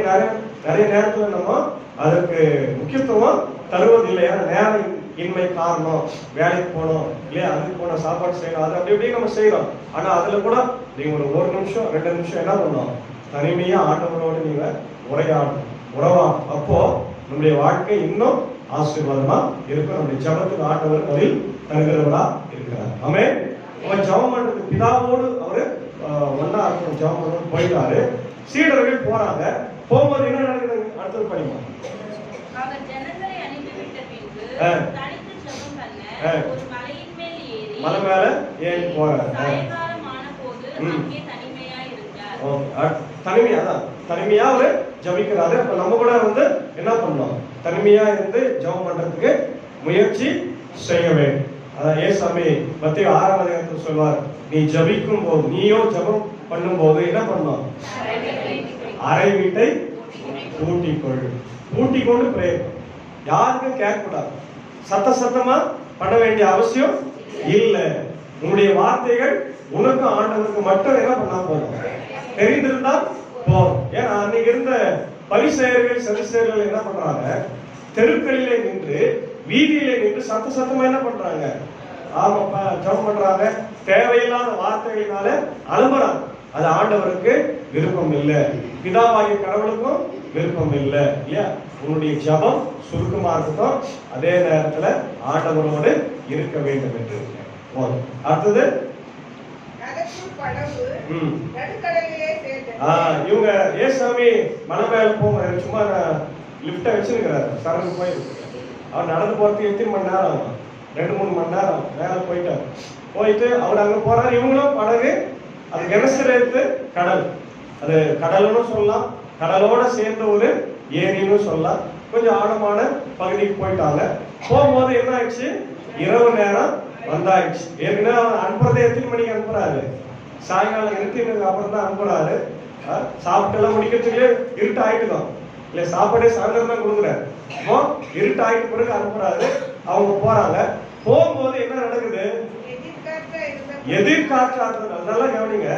நேரத்துல நம்ம அதற்கு முக்கியத்துவம் தருவதில்லை. ஏன்னா நேரம் இன்மை காரணம், வேலைக்கு போனோம் இல்லையா, அதுக்கு போன சாப்பாடு செய்யணும், அது அப்படி இப்படி நம்ம செய்யறோம். ஆனா அதுல கூட நீங்க ஒரு நிமிஷம் 2 நிமிஷம் என்ன பண்ணணும்? தனிமையா ஆண்டவரோடு நீங்க உறவா. அப்போ நம்முடைய வாழ்க்கை இன்னும் ஆசீர்வாதமா இருக்கும். நம்முடைய ஜெபத்துக்கு ஆண்டவர் பதில் தருகிறவரா இருக்கிறார். ஆமென். அவன் ஜெபம் பண்றது பிதாவோடு அவரு ஒன்னா இருக்கும். ஜெபம் பண்ண போயிட்டாரு. சீடர்கள் போறாங்க. போகும்போது என்ன நடக்குது? அடுத்தது படிமா. அவர் ஜனங்களை அனுப்பிவிட்ட பின்பு தனித்து ஜெபம் பண்ண ஒரு மலையின் மேல் ஏறி மலை மேல ஏறி போறாரு. சாயங்காலமான போது அங்கே தனிமையா இருந்தார். ஓகே, தனிமையா தான் தனிமையா அவரு ஜெபிக்கிறாரு. அப்ப நம்ம கூட என்ன பண்ணணும்? தனிமையா இருந்து ஜெபம் பண்றதுக்கு முயற்சி செய்ய வேண்டும். அதான் ஏசாமி மத்தேயு 6ஆம் அதிகாரத்தில் சொல்வார், நீ ஜெபிக்கும் போது, நீயோ ஜெபம் பண்ணும் போது என்ன பண்ணணும்? அறை வீட்டை பூட்டிக்கொண்டு பிரே. யாருக்கும் கேட்க கூடாது. சத்தமா பண்ண வேண்டிய அவசியம் இல்ல. உன்னுடைய வார்த்தைகள் உனக்கு ஆண்டவருக்கு மட்டும் என்ன பண்ணா போதும், தெரிந்திருந்தா போதும். ஏன்னா அன்னைக்கு இருந்த பரிசேயர்கள் சதுசேயர்கள் என்ன பண்றாங்க? தெருக்களிலே நின்று, வீதியிலே நின்று சத்தமா என்ன பண்றாங்க? ஆமாப்பா ஜெபம் பண்றாங்க. தேவையில்லாத வார்த்தைகளினால அலம்புறாங்க. அது ஆண்டவருக்கு விருப்பம் இல்லை, பிதாவாகிய கடவுளுக்கும் விருப்பம் இல்லை இல்லையா? உன்னுடைய ஜெபம் சுருக்கமா இருக்கட்டும், அதே நேரத்துல ஆண்டவரோடு இருக்க வேண்டும் என்று. அடுத்தது இவங்க ஏசாமி மலை மேல போங்க, சும்மா லிப்ட வச்சிருக்கிறாரு, சரக்கு போயிருக்கு. அவர் நடந்து போறதுக்கு எத்தனை மணி நேரம் ஆகும்? 2-3 மணி நேரம் மேல போயிட்டு அவர் அங்க போறாரு. இவங்களும் படகு, அது கெனசரேத்து கடல், அது கடல்னு சொல்லலாம், கடலோட சேர்ந்த ஒரு ஏரின்னு சொல்லலாம். கொஞ்சம் ஆழமான பகுதிக்கு போயிட்டாங்க. போகும்போது என்ன ஆயிடுச்சு? இரவு நேரம் வந்தாயிடுச்சு. ஏற்கனவே அவர் அனுப்புறதை எத்தனை மணிக்கு அனுப்புறாரு? சாயங்காலம் இருட்டினதுக்கு அப்புறம் தான் அனுப்புறாரு. சாப்பிட்டு எல்லாம் முடிக்கிறதுக்கு இருட்டு ஆயிட்டுதான் இல்ல, சாப்பாடே சாயந்தரம் தான் கொடுக்குறாரு. இப்போ இருட்டு ஆயிட்டு பிறகு அனுப்புறாரு. அவங்க போறாங்க. போகும்போது என்ன நடக்குது? எதிர்காற்று. அதெல்லாம் கவனிங்க.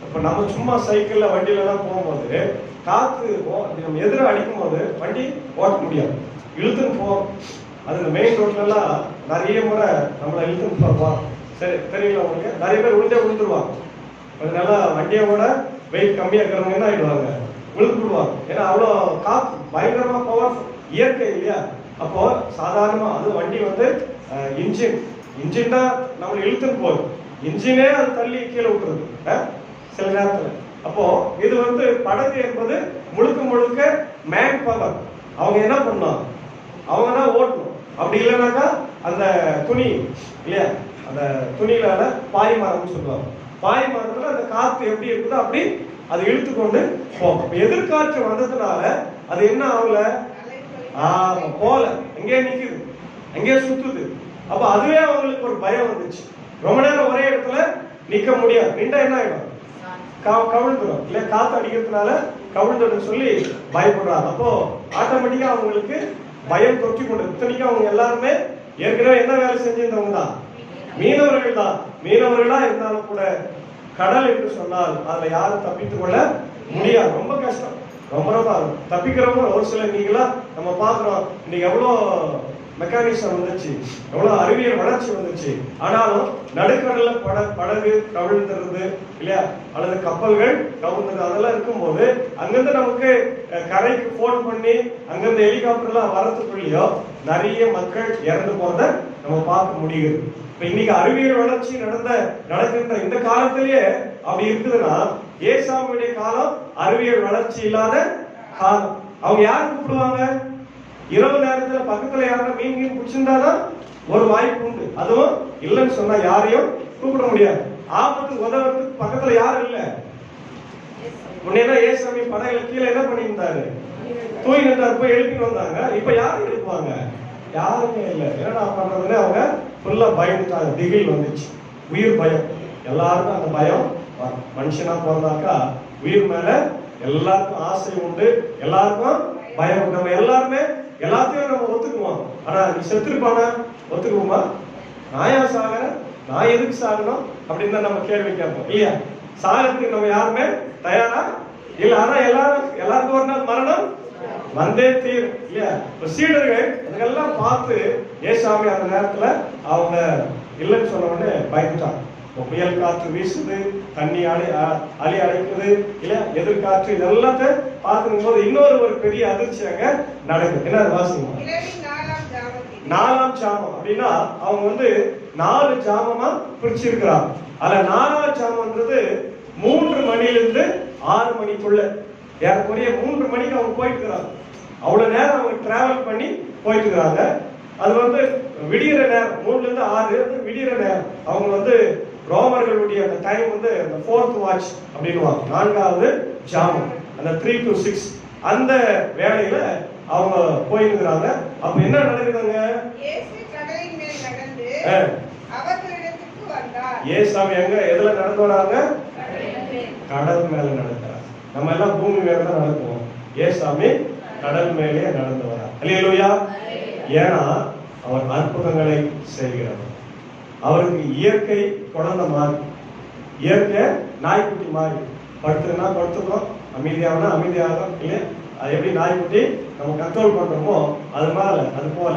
இப்ப நம்ம சும்மா சைக்கிள்ல வண்டியில எல்லாம் போகும்போது காத்து நம்ம எதிர அடிக்கும் போது வண்டி ஓட்ட முடியாது, இழுத்துன்னு போகும். அது மெயின் ரோட்ல எல்லாம் நிறைய முறை நம்மள இழுத்துன்னு போவோம். சரி, தெரியல உங்களுக்கு, நிறைய பேர் விழுந்துருவாங்க. அதனால வண்டியோட வெயிட் கம்மியா இருக்கிறவங்க என்ன ஆயிடுவாங்க? விழுந்துடுவாங்க. ஏன்னா அவ்வளோ காத்து பயங்கரமா பவர், இயற்கை இல்லையா? அப்போ சாதாரணமா அது வண்டி இன்ஜின் தான் நம்மளை இழுத்துன்னு போகுது. இன்ஜினே அது தள்ளி கீழே விட்டுருது சில நேரத்துல. அப்போ இது படகு என்பது முழுக்க மேன் பவர். அவங்க என்ன பண்ணணும்? அவங்க தான் ஓட்டணும். அப்படி இல்லைனாக்கா அந்த துணி இல்லையா, அந்த துணியில பாய் மரம்னு சொல்லுவாங்க. பாய் மரத்துல அந்த காத்து எப்படி இருக்குதோ அப்படி அது இழுத்து கொண்டு போகும். எதிர்காற்று வந்ததுனால அது என்ன ஆகல? போல எங்கேயே நிக்குது, எங்கேயே சுத்துது. அப்ப அதுவே அவங்களுக்கு ஒரு பயம் வந்துச்சு. ரொம்ப நேரம் ஒரே இடத்துல நிக்க முடியாது. நின்றா என்ன ஆயிடும்? கவிழ்ந்துடும் இல்ல, காத்து அடிக்கிறதுனால கவிழ்ந்துடும் சொல்லி பயப்படுறாங்க. அப்போ ஆட்டோமேட்டிக்கா அவங்களுக்கு பயம் தொற்றி கொண்டு. இத்தனைக்கும் அவங்க எல்லாருமே ஏற்கனவே என்ன வேலை செஞ்சிருந்தவங்க தான், மீனவர்கள் தான். மீனவர்களா இருந்தாலும் கூட கடல் என்று சொன்னால் அதுல யாரும் தப்பித்துக் கொள்ள முடியாது. ரொம்ப கஷ்டம். ரொம்ப தப்பிக்கிறவங்க ஒரு சில நீங்களா நம்ம பாக்குறோம். இன்னைக்கு எவ்வளவு மெக்கானிசம் வந்துச்சு, எவ்வளவு அறிவியல் வளர்ச்சி வந்துச்சு. ஆனாலும் நடுக்கடல்ல படகு கவிழ்ந்துருது இல்லையா, அல்லது கப்பல்கள் கவிழ்ந்தது, அதெல்லாம் இருக்கும்போது அங்கிருந்து நமக்கு கரைக்கு போன் பண்ணி அங்கிருந்து ஹெலிகாப்டர்லாம் வரத்துக்குள்ளேயோ நிறைய மக்கள் இறந்து போறத நம்ம பார்க்க முடியுது. இப்ப இன்னைக்கு அறிவியல் வளர்ச்சி நடக்கின்ற இந்த காலத்திலேயே அப்படி இருக்குதுன்னா, ஏசாமியுடைய காலம் அறிவியல் வளர்ச்சி இல்லாத காலம். அவங்க யாரு கூப்பிடுவாங்க? இரவு நேரத்துல பக்கத்துல யாரும் மீன் பிடிச்சிருந்தாதான் ஒரு வாய்ப்பு உண்டு. அதுவும் இல்லைன்னு சொன்னா யாரையும் கூப்பிட முடியாது. ஆபத்து உதவுறதுக்கு பக்கத்துல யாரும் இல்ல. முன்னே ஏசாமி படகுல கீழே என்ன பண்ணியிருந்தாரு? தூய் நின்றார், போய் எழுப்பிட்டு வந்தாங்க. இப்ப யாரும் எழுப்புவாங்க? யாருமே இல்லை. என்னடா பண்றதுன்னு அவங்க ஃபுல்லா பயந்துட்டாங்க. திகில் வந்துச்சு, உயிர் பயம். எல்லாருக்கும் அந்த பயம் வரும். மனுஷனா பிறந்தாக்கா உயிர் மேல எல்லாருக்கும் ஆசை உண்டு, எல்லாருக்கும் பயம் உண்டு. நம்ம எல்லாருமே எல்லாத்தையும் நம்ம ஒத்துக்குவோம். ஆனா நீ செத்துருப்பானா ஒத்துக்குவோமா? நான் ஏன் சாகிறேன், நான் எதுக்கு சாகணும் அப்படின்னு தான் நம்ம கேள்வி கேட்போம் இல்லையா? சாகறதுக்கு நம்ம யாருமே தயாரா இல்ல. ஆனா எல்லாருக்கும் ஒரு நாள் மரணம் வந்தே தீரும் இல்லையா? சீடர்கள் அதுக்கெல்லாம் பார்த்து ஏசாமி அந்த நேரத்துல அவங்க இல்லைன்னு சொன்ன உடனே பயந்துட்டாங்க. புயல் காற்று வீசுது, தண்ணி அலை அடைக்குது இல்ல, எதிர்காற்று, இதெல்லாத்தையும் பார்க்கும் போது இன்னொரு பெரிய அதிர்ச்சி அங்க நடக்குது. என்ன வாசிங்க? 4ஆம் ஜாமம் அப்படின்னா அவங்க 4 ஜாமமா பிரிச்சிருக்கிறாங்க. அதுல 4ஆம் ஜாமம்ன்றது 3 மணிலிருந்து 6 மணிக்குள்ள, ஏறக்குறைய 3 மணிக்கு அவங்க போயிட்டு இருக்கிறாங்க. அவ்வளவு நேரம் அவங்க டிராவல் பண்ணி போயிட்டு இருக்கிறாங்க. அது விடிகிற நேரம், 3ல இருந்து 6 விடிகிற நேரம். அவங்க ரோமர்களுடைய அந்த டைம் அந்த 4th வாட்ச் அப்படின்னுவாங்க, 4வது ஜாமம், அந்த 3 to 6 அந்த வேளையில அவங்க போயிருக்கிறாங்க. அப்ப என்ன நடக்குதுங்க? ஏசாமி எங்க எதுல நடந்து வராங்க? கடல் மேல நடக்கிறாங்க. நம்ம எல்லாம் பூமி மேல தான் நடக்குவோம். ஏசாமி கடல் மேலே நடந்து வரார். அல்லேலூயா. ஏன்னா அவர் அற்புதங்களை செய்கிறவர். அவருக்கு இயற்கை குழந்தை மாறி, இயற்கை நாய்க்குட்டி மாறி. படுத்துனா படுத்துக்கிறோம், அமைதியாகனா அமைதியாகும் இல்லையா? அது எப்படி நாய்க்குட்டி நம்ம கண்ட்ரோல் பண்றோமோ அது போல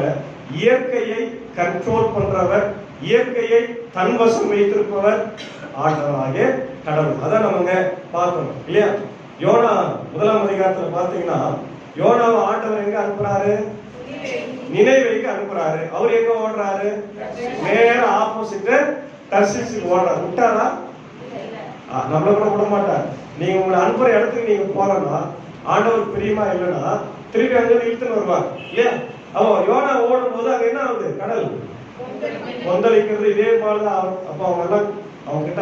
இயற்கையை கண்ட்ரோல் பண்றவர், இயற்கையை தன்வசம் வைத்திருப்பவர் ஆண்டவராகிய கடவுள். அதான் நம்ம பார்க்கணும் இல்லையா? யோனா 1ஆம் அதிகாரத்துல பாத்தீங்கன்னா யோனாவை ஆண்டவர் எங்க அனுப்புறாரு? நினைவேக்கு அனுப்புறாரு. அவர் எங்க ஓடுறாரு? நேர ஆப்போசிட் தர்சீசுக்கு ஓடுறாரு. விட்டாரா? நம்மள கூட விட மாட்டார். நீங்க உங்களை அனுப்புற இடத்துக்கு நீங்க போறனா ஆண்டவர் பிரியமா இல்லைன்னா திருப்பி அங்க இழுத்துன்னு வருவார் இல்லையா? அவன் யோனா ஓடும் போது அங்க என்ன ஆகுது? கடல் கொந்தளிக்கிறது. இதே போலதான். அப்ப அவங்க எல்லாம் அவங்க கிட்ட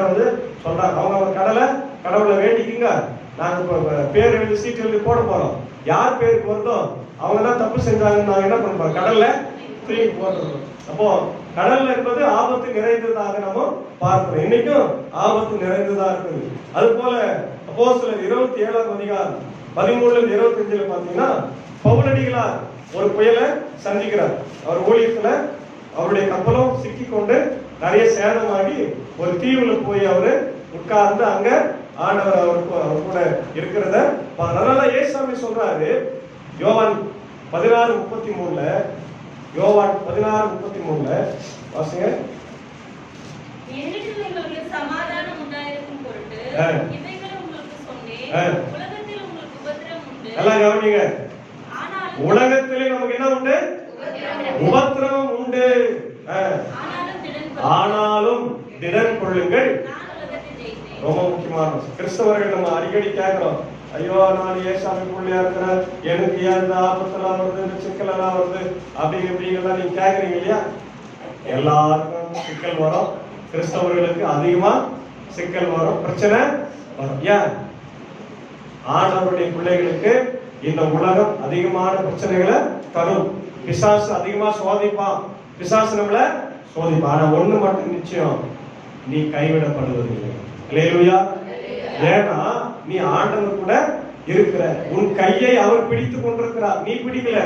சொல்றாங்க, அவங்க கடவுளை வேண்டிக்குங்க, நாங்க இப்ப பேர் எழுதி சீட்டு எழுதி போட போறோம். யார் பேருக்கு வருதோ அவங்க தான் தப்பு செஞ்சாங்கன்னு நாங்க என்ன பண்ண போறோம்? கடல்ல தூக்கி போடுறோம். அப்போ கடல்ல என்பது ஆபத்து நிறைந்ததாக நம்ம பார்க்கிறோம். இன்னைக்கும் ஆபத்து நிறைந்ததா இருக்குது. அது போல அப்போஸ்தலர் 27ஆம் அதிகாரம் 13ல இருந்து 25ல பாத்தீங்கன்னா பவுலடிகளார் ஒரு புயலை சந்திக்கிறார். அவர் ஊழியத்துல அவருடைய கப்பலும் சிக்கிக்கொண்டு நிறைய சேதமாகி ஒரு தீவுல போய் அவரு உட்கார்ந்து அங்க ஆண்டவர் அவர் கூட இருக்கிறத. அதனால ஏசாமி சொல்றாரு யோவான் 16:33ல, யோவான் 16:33ல வாசிங்க. என்னிடத்தில் உங்களுக்கு சமாதானம் உண்டாயிருக்கும் பொருட்டு இவைகளை உங்களுக்கு சொன்னேன். உலகத்தில் உங்களுக்கு உபத்திரம் உண்டு. எல்லாம் கவனிங்க. உலகத்திலே நமக்கு என்ன உண்டு? உபத்திரம் உண்டு. ஆனாலும் திடன் கொள்ளுங்கள். ரொம்ப முக்கியமான கிறிஸ்தவர்கள் நம்ம அடிக்கடி கேட்கிறோம், ஐயோ நான் ஏசாமி பிள்ளையா இருக்கிறேன், எனக்கு ஏன் இந்த ஆபத்தெல்லாம் வருது, இந்த சிக்கல் எல்லாம் வருது அப்படிங்கிறதெல்லாம் நீங்க கேக்குறீங்க இல்லையா? எல்லாருக்கும் சிக்கல் வரும். கிறிஸ்தவர்களுக்கு அதிகமா சிக்கல் வரும், பிரச்சனை வரும். ஏன்? ஆண்டவருடைய பிள்ளைகளுக்கு இந்த உலகம் அதிகமான பிரச்சனைகளை தரும். பிசாசு அதிகமா சோதிப்பான். பிசாசு நம்மள சோதிப்பான். ஆனா ஒண்ணு மட்டும் நிச்சயம், நீ கைவிடப்படுவதில்லை. அல்லேலூயா. ஏன்னா நீ ஆண்டவர் கூட இருக்கிற. உன் கையை அவர் பிடித்து கொண்டிருக்கிறார், நீ பிடிக்கல.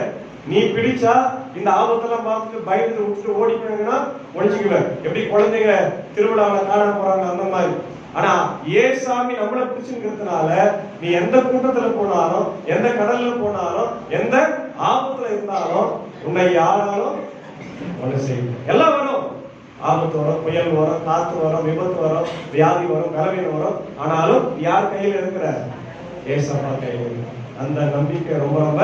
நீ பிடிச்சா இந்த ஆபத்தெல்லாம் பார்த்துட்டு பயந்து விட்டுட்டு ஓடி போயிங்கன்னா ஒழிச்சுக்குவேன். எப்படி குழந்தைங்க திருவிழாவில் காண போறாங்க அந்த மாதிரி. ஆனா ஏசாமி நம்மளை பிடிச்சுக்கிறதுனால நீ எந்த கூட்டத்துல போனாலும், எந்த கடல்ல போனாலும், எந்த ஆபத்துல இருந்தாலும் உன்னை யாராலும் ஒண்ணு செய்யும். எல்லாம் வரும், ஆபத்து வரும், புயல் வரும், காத்து வரும், விபத்து வரும், வியாதி வரும், கலவீனம் வரும். ஆனாலும் யார் கையில இருக்கிற? ஏசப்பா கையில இருக்கிற. அந்த நம்பிக்கை ரொம்ப ரொம்ப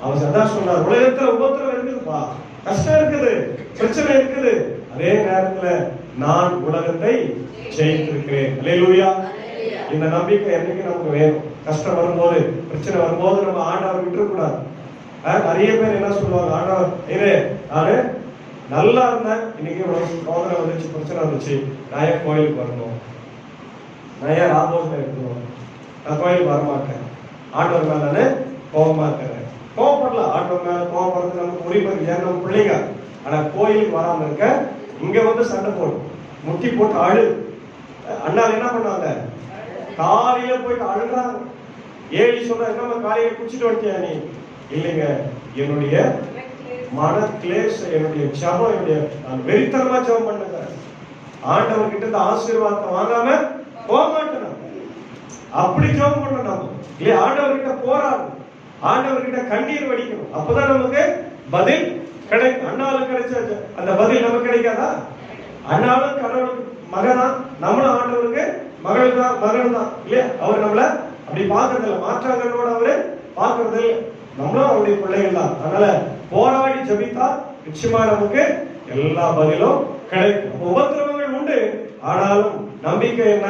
அவசியம். தான் சொன்னார், உலகத்துல உபத்திரம் இருக்குதுப்பா, கஷ்டம் இருக்குது, பிரச்சனை இருக்குது. அதே நேரத்துல நான் உலகத்தை ஜெயித்திருக்கிறேன். அல்லேலூயா. இந்த நம்பிக்கை என்னைக்கு நமக்கு வேணும். கஷ்டம் வரும்போது, பிரச்சனை வரும்போது நம்ம ஆண்டவர் விட்டுறக்கூடாது. நிறைய பேர் என்ன சொல்லுவாங்க, ஆண்டவர் இது நானு நல்லா இருந்தேன், இன்னைக்கு சோதனை வந்துச்சு, பிரச்சனை வந்துச்சு, நான் ஏன் கோயிலுக்கு வரணும், நான் ஏன் ராபோஸ்ல இருக்கணும், நான் கோயிலுக்கு வரமாட்டேன், ஆண்டவர் மேல நான் கோபமா இருக்கிறேன். கோபப்படலாம், ஆண்டவர் மேல கோபப்படுறது நமக்கு உரிமை இருக்கு, ஏன் நம்ம பிள்ளைங்க. ஆனா கோயிலுக்கு வராம இருக்க, இங்க வந்து சண்டை போடு, முட்டி போட்டு அழு. அண்ணால என்ன பண்ணுவாங்க, காலையில போயிட்டு அழுறாங்க. ஏழி சொல்ற, என்னமா காலையில குடிச்சிட்டு வந்துட்டியா நீ? இல்லைங்க, என்னுடைய மன கிளேஷ, என்னுடைய ஜபம், என்னுடைய நான் வெறித்தனமா ஜபம் பண்ணுங்க. ஆண்டவர் கிட்ட இந்த ஆசீர்வாதத்தை வாங்காம போக மாட்டேன். அப்படி ஜபம் பண்ணணும் நம்ம இல்லையா? ஆண்டவர் கிட்ட போராடணும், ஆண்டவர் கிட்ட கண்ணீர் வடிக்கணும். அப்பதான் நமக்கு பதில் கிடைக்கும். அண்ணாவுக்கு கிடைச்ச அந்த பதில் நமக்கு கிடைக்காதா? அண்ணாவும் கடவுளுக்கு மகனா, நம்மளும் ஆண்டவருக்கு மகள் தான், மகன் தான் இல்லையா? அவர் நம்மள அப்படி பாக்குறது இல்லை, மாற்றாங்களோட அவரு பாக்குறது இல்லை. நம்மளும் அவருடைய பிள்ளைகள் தான். அதனால போராடி ஜபித்தா நிச்சயமா நமக்கு எல்லா பதிலும் கிடைக்கும். உபத்திரவங்கள் உண்டு, ஆனாலும் நம்பிக்கை என்ன?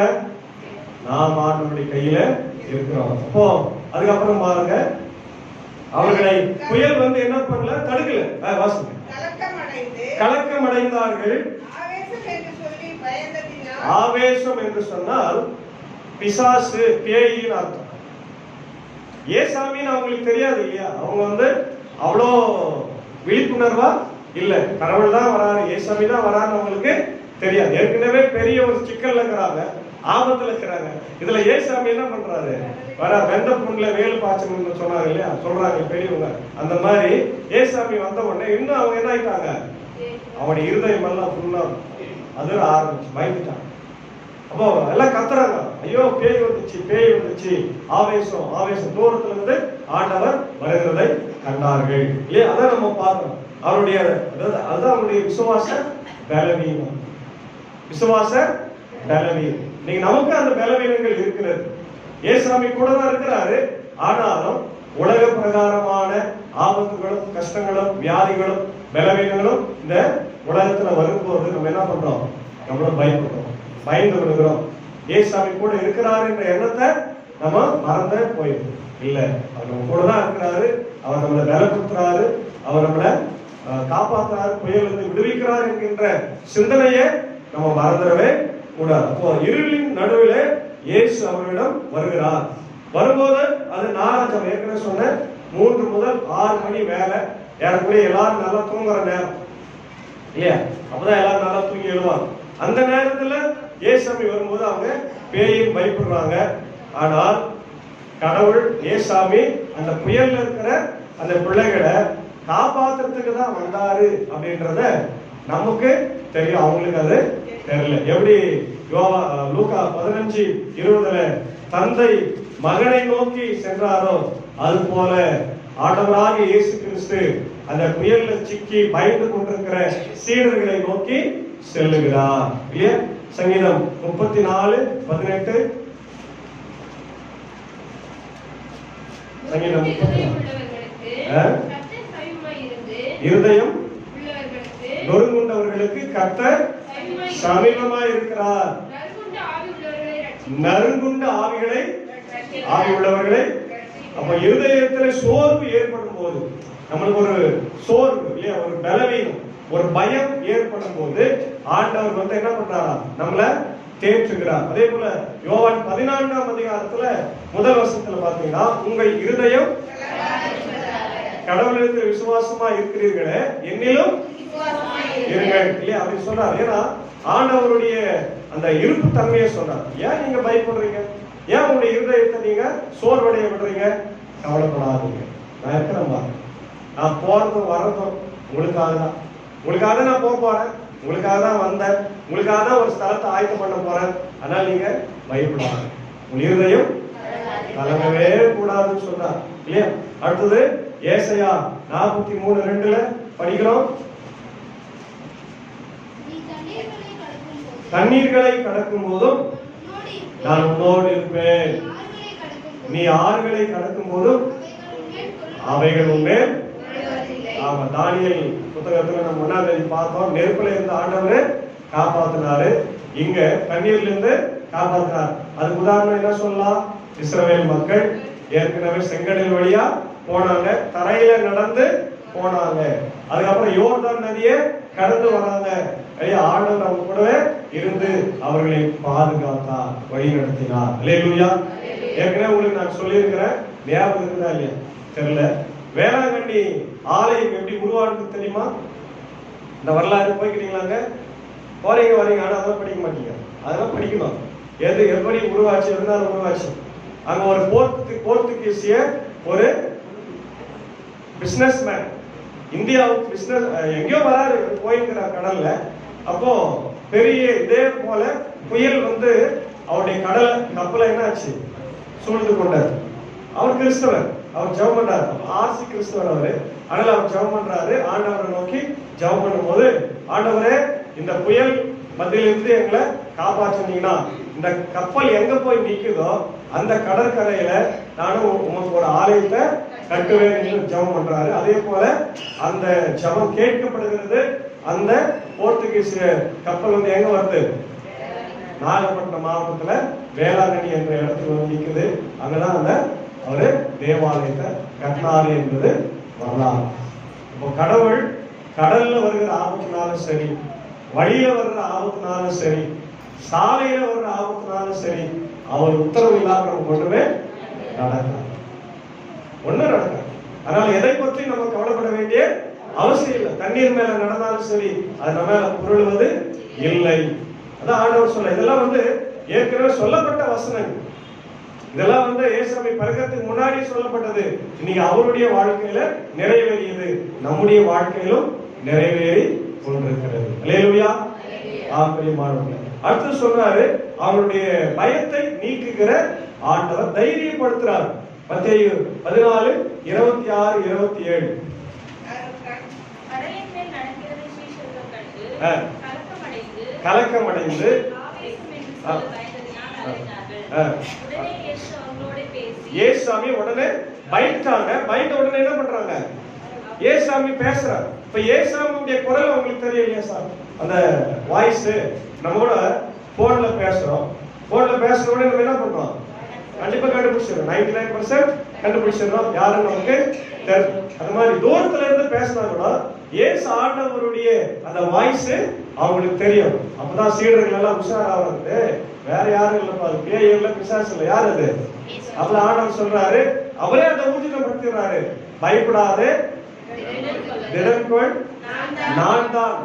நாம் ஆண்டவருடைய கையில இருக்கிறோம். அப்போ அதுக்கப்புறம் பாருங்க, அவர்களை புயல் வந்து என்ன பண்ணல, தடுக்கல. வாசிங்க. கலக்கம் அடைந்தார்கள். ஆவேசம் என்று சொன்னால் பிசாசு, பேயின்னு அர்த்தம். ஏசாமின்னு அவங்களுக்கு தெரியாது இல்லையா? அவங்க வந்து அவ்வளோ விழிப்புணர்வா இல்ல, கடவுள் தான் வராரு, ஏசாமி தான் வராருன்னு அவங்களுக்கு தெரியாது. ஏற்கனவே பெரிய ஒரு சிக்கல்ல இருக்கிறாங்க, ஆபத்துல இருக்கிறாங்க. இதுல ஏசாமி என்ன பண்றாரு, வர வெந்த புண்ணுல வேலு பாய்ச்சணும்னு சொன்னாங்க இல்லையா, சொல்றாங்க பெரியவங்க. அந்த மாதிரி ஏசாமி வந்த உடனே இன்னும் அவங்க என்ன ஆயிட்டாங்க, அவனுடைய இருதயம் எல்லாம் ஃபுல்லா அது ஆரம்பிச்சு பயந்துட்டாங்க. அப்போ எல்லாம் கத்துறாங்க, ஐயோ பேய் வந்துச்சு, பேய் வந்துச்சு. ஆவேசம், ஆவேசம். தூரத்துல இருந்து ஆண்டவர் வருகிறதை கண்டார்கள் இல்லையா? அதான் நம்ம பார்க்கணும். அவருடைய அதுதான் அவருடைய விசுவாச பலவீனம். விசுவாச பலவீனம். நீங்க நமக்கு அந்த பலவீனங்கள் இருக்கிறது. ஏசாமி கூட தான் இருக்கிறாரு, ஆனாலும் உலக பிரகாரமான ஆபத்துகளும் கஷ்டங்களும் வியாதிகளும் பலவீனங்களும் இந்த உலகத்துல வரும்போது நம்ம என்ன பண்றோம், நம்மளும் பயப்படுறோம், பயந்து விடுகிறோம். ஏசாமி கூட இருக்கிறாரு என்ற எண்ணத்தை நம்ம மறந்து போயிடும். இல்ல, அவர் நம்ம கூட தான் இருக்கிறாரு, அவர் நம்மளை பலப்படுத்துறாரு, அவர் நம்மளை காப்பாற்றுறாரு, புயலிருந்து விடுவிக்கிறார் என்கின்ற சிந்தனையை நம்ம மறந்துடவே கூடாது. அப்போ இருளின் நடுவில் இயேசு அவர்களிடம் வருகிறார். வரும்போது அது நாராஜம் ஏற்கனவே சொன்ன 3 முதல் 6 மணி வேலை, ஏறக்குறைய எல்லாரும் நல்லா தூங்குற நேரம் இல்லையா? அப்பதான் எல்லாரும் நல்லா தூங்கி எழுவாங்க. அந்த நேரத்துல ஏசாமி வரும்போது அவங்க பேயின் பயப்படுறாங்க. ஆனால் கடவுள் ஏசாமி அந்த புயல்ல இருக்கிற அந்த பிள்ளைகளை காப்பாத்துறதுக்கு தான் வந்தாரு அப்படின்றத நமக்கு தெரியும், அவங்களுக்கு அது தெரியல. எப்படி லூக்கா 15:20 தந்தை மகனை நோக்கி சென்றாரோ, அது போல ஆண்டவராகிய இயேசு கிறிஸ்து அந்த புயல்ல சிக்கி பயந்து கொண்டிருக்கிற சீடர்களை நோக்கி செல்லுகிறார் இல்லையா? சங்கீதம் 34:18. சங்கீதம் இருதயம் நொறுங்குண்டவர்களுக்கு கர்த்தர் சமீபமாய் இருக்கிறார். நறுங்குண்ட ஆவி உள்ளவர்களை. அப்ப இருதயத்துல சோர்வு ஏற்படும் போது, நம்மளுக்கு ஒரு சோர்வு இல்லையா, ஒரு பலவீனம், ஒரு பயம் ஏற்படும் போது ஆண்டவர் வந்து என்ன பண்றாரா, நம்மள தேற்றுகிறார். அதே போல யோவான் 14ஆம் அதிகாரத்துல முதல் வசனத்துல பாத்தீங்கன்னா, உங்கள் இருதயம் கடவுளிடத்தில் விசுவாசமா இருக்கிறீர்களே, என்னிலும் இருங்கள் இல்லையா அப்படின்னு சொல்றாரு. ஏன்னா ஆண்டவருடைய அந்த இருப்பு தன்மையை சொல்றாரு. ஏன் நீங்க பயப்படுறீங்க, ஏன் உங்களுடைய இருதயத்தை நீங்க சோர்வடைய விடுறீங்க? கவலைப்படாதீங்க, நான் இருக்கிறேன்பா, நான் போறதும் வர்றதும் உங்களுக்காக தான். உங்களுக்காக தான் நான் போக போறேன், உங்களுக்காக தான் வந்தேன், உங்களுக்காக தான் ஒரு ஸ்தலத்தை ஆயத்தம் பண்ண போறேன். அதனால நீங்க பயப்படாது, உங்க இருதயம் கலங்கவே கூடாதுன்னு சொல்றார் இல்லையா? அடுத்தது ஏசாயா 43:2 படிக்கிறோம். தண்ணீர்களை கடக்கும் போதும் நான் உன்னோடு இருப்பேன், நீ ஆறுகளை கடக்கும் போதும் அவைகள் உண்மேல். ஆமா, தானியேல் புத்தகத்துல நம்ம 1ஆம் தேதி பார்த்தோம், நெருப்புல இருந்து ஆண்டவரை காப்பாத்தினாரு, இங்க தண்ணீர்ல இருந்து காப்பாத்தினார். அதுக்கு உதாரணம் என்ன சொல்லலாம், இஸ்ரவேல் மக்கள் ஏற்கனவே செங்கடல் வழியா போனாங்க, தரையில நடந்து போனாங்க, அதுக்கப்புறம் யோர்தான் நதியை கடந்து வராங்க. ஆண்டவர் அவங்க கூடவே இருந்து அவர்களை பாதுகாத்தார், வழி நடத்தினார். அல்லேலூயா. ஏற்கனவே உங்களுக்கு நான் சொல்லியிருக்கிறேன், ஞாபகம் இருக்குதா இல்லையா தெரியல. வேளாங்கண்ணி ஆலயம் எப்படி உருவானது தெரியுமா? இந்த வரலாறு போய்க்கிட்டீங்களாங்க? போறீங்க வரீங்க, ஆனா அதெல்லாம் படிக்க மாட்டீங்க. அதெல்லாம் படிக்கணும். எப்படி உருவாச்சு, எதனால உருவாச்சு. அங்க ஒரு போர்த்துகீசிய ஒரு பிசினஸ் மேன் இந்தியாவுக்கு பிசினஸ் எங்கேயோ வராரு, போயிருக்கிறார் கடல்ல. அப்போ பெரிய இதே போல புயல் வந்து அவருடைய கப்பலை என்ன ஆச்சு, சூழ்ந்து கொண்டார். அவர் கிறிஸ்தவர், அவர் ஜெபம் பண்றாரு, ஆசி கிறிஸ்தவர் அவரு. அதனால அவர் ஜெபம் பண்றாரு, ஆண்டவரை நோக்கி ஜெபம் பண்ணும்போது, ஆண்டவரே இந்த புயல் மத்தியிலிருந்து எங்களை காப்பாற்றினீங்கன்னா இந்த கப்பல் எங்க போய் நிக்குதோ அந்த கடற்கரையில நானும் உமக்கு ஒரு ஆலயத்தை கட்டுவேன் ஜெபம் பண்றாரு. அதே போல அந்த ஜெபம் கேட்கப்படுகிறது. அந்த போர்த்துகீசிய கப்பல் வந்து எங்க வருது? நாகப்பட்டினம் மாவட்டத்துல வேளாங்கண்ணி என்ற இடத்துல வந்து நிக்குது. அங்கதான் அந்த ஒரு தேவாலயத்தை கட்டினாரு என்பது வரலாறு. இப்போ கடவுள் கடல்ல வருகிற ஆபத்துனாலும் சரி, வழியில வர்ற ஆபத்துனாலும் சரி, சாலையில வர்ற ஆபத்துனாலும் சரி, அவர் உத்தரவு இல்லாம நம்ம ஒண்ணுமே நடக்காது, ஒண்ணு நடக்காது. அதனால எதை பற்றி நம்ம கவலைப்பட வேண்டிய அவசியம் இல்லை. தண்ணீர் மேல நடந்தாலும் சரி, அது நம்ம மேல புரளுவது இல்லை. அதான் ஆண்டவர் சொல்ல. இதெல்லாம் வந்து ஏற்கனவே சொல்லப்பட்ட வசனங்கள். இதெல்லாம் வந்து இயேசுவை பிறக்கிறதுக்கு முன்னாடி சொல்லப்பட்டது. இன்னைக்கு அவருடைய வாழ்க்கையில நிறைவேறியது, நம்முடைய வாழ்க்கையிலும் நிறைவேறி கொண்டிருக்கிறது. அல்லேலூயா. ஆமென். அடுத்து சொல்றாரு, அவருடைய பயத்தை நீக்குகிற ஆண்டவர் தைரியப்படுத்துறார். மத்தேயு 14:26-27. கடலின் மேல் நடக்கிறதை சீஷர்கள் கண்டு கலக்கமடைந்து ஏசாமி உடனே பயந்தாங்க. பயந்த உடனே என்ன பண்றாங்க? ஏசாமி பேசுறார். இப்ப ஏசாமியுடைய குரல் உங்களுக்கு தெரியும் இல்லையா சார்? அந்த வாய்ஸ் நம்ம கூட போன்ல பேசுறோம். போன்ல பேசுற உடனே நம்ம என்ன பண்றோம்? கண்டிப்பா கண்டுபிடிச்சிடும். 99% கண்டுபிடிச்சிடும் யாரும் நமக்கு தெரியும். அது மாதிரி தூரத்துல இருந்து பேசினா கூட ஏசு ஆண்டவருடைய அந்த வாய்ஸ் அவங்களுக்கு தெரியும். அப்பதான் சீடர்கள் எல்லாம் உஷாராவது. வேற யாரும் இல்லப்பா, அது பேய் இல்ல, பிசாசு இல்ல, யார் அது? அப்ப ஆண்டவர் சொல்றாரு, அவரே அந்த ஊர்ஜிதப்படுத்துறாரு, பயப்படாதே, திடன்கொள், நான் தான்,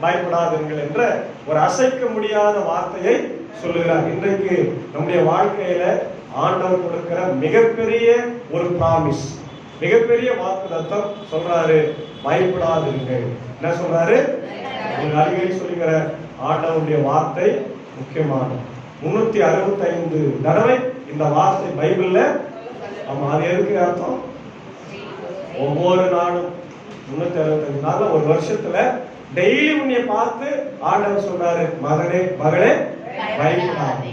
பயப்படாதீர்கள் என்ற ஒரு அசைக்க முடியாத வார்த்தையை சொல்லுகிறார். இன்றைக்கு நம்முடைய வாழ்க்கையில ஆண்டவர் கொடுக்கிற மிகப்பெரிய ஒரு பிராமிஸ், மிகப்பெரிய வாக்குத்தத்தம் சொல்றாரு, பயப்படாதீர்கள். என்ன சொல்றாரு? அடிக்கடி சொல்லுகிற ஆண்டவருடைய வார்த்தை முக்கியமானது. 365 தடவை இந்த வார்த்தை பைபிள்ல. ஆமா, அது எதுக்கு அர்த்தம்? ஒவ்வொரு நாளும் 365 நாள்ல ஒரு வருஷத்துல டெய்லி உன்னை பார்த்து ஆண்டவர் சொல்றாரு, மகனே மகளே பயப்படாதே,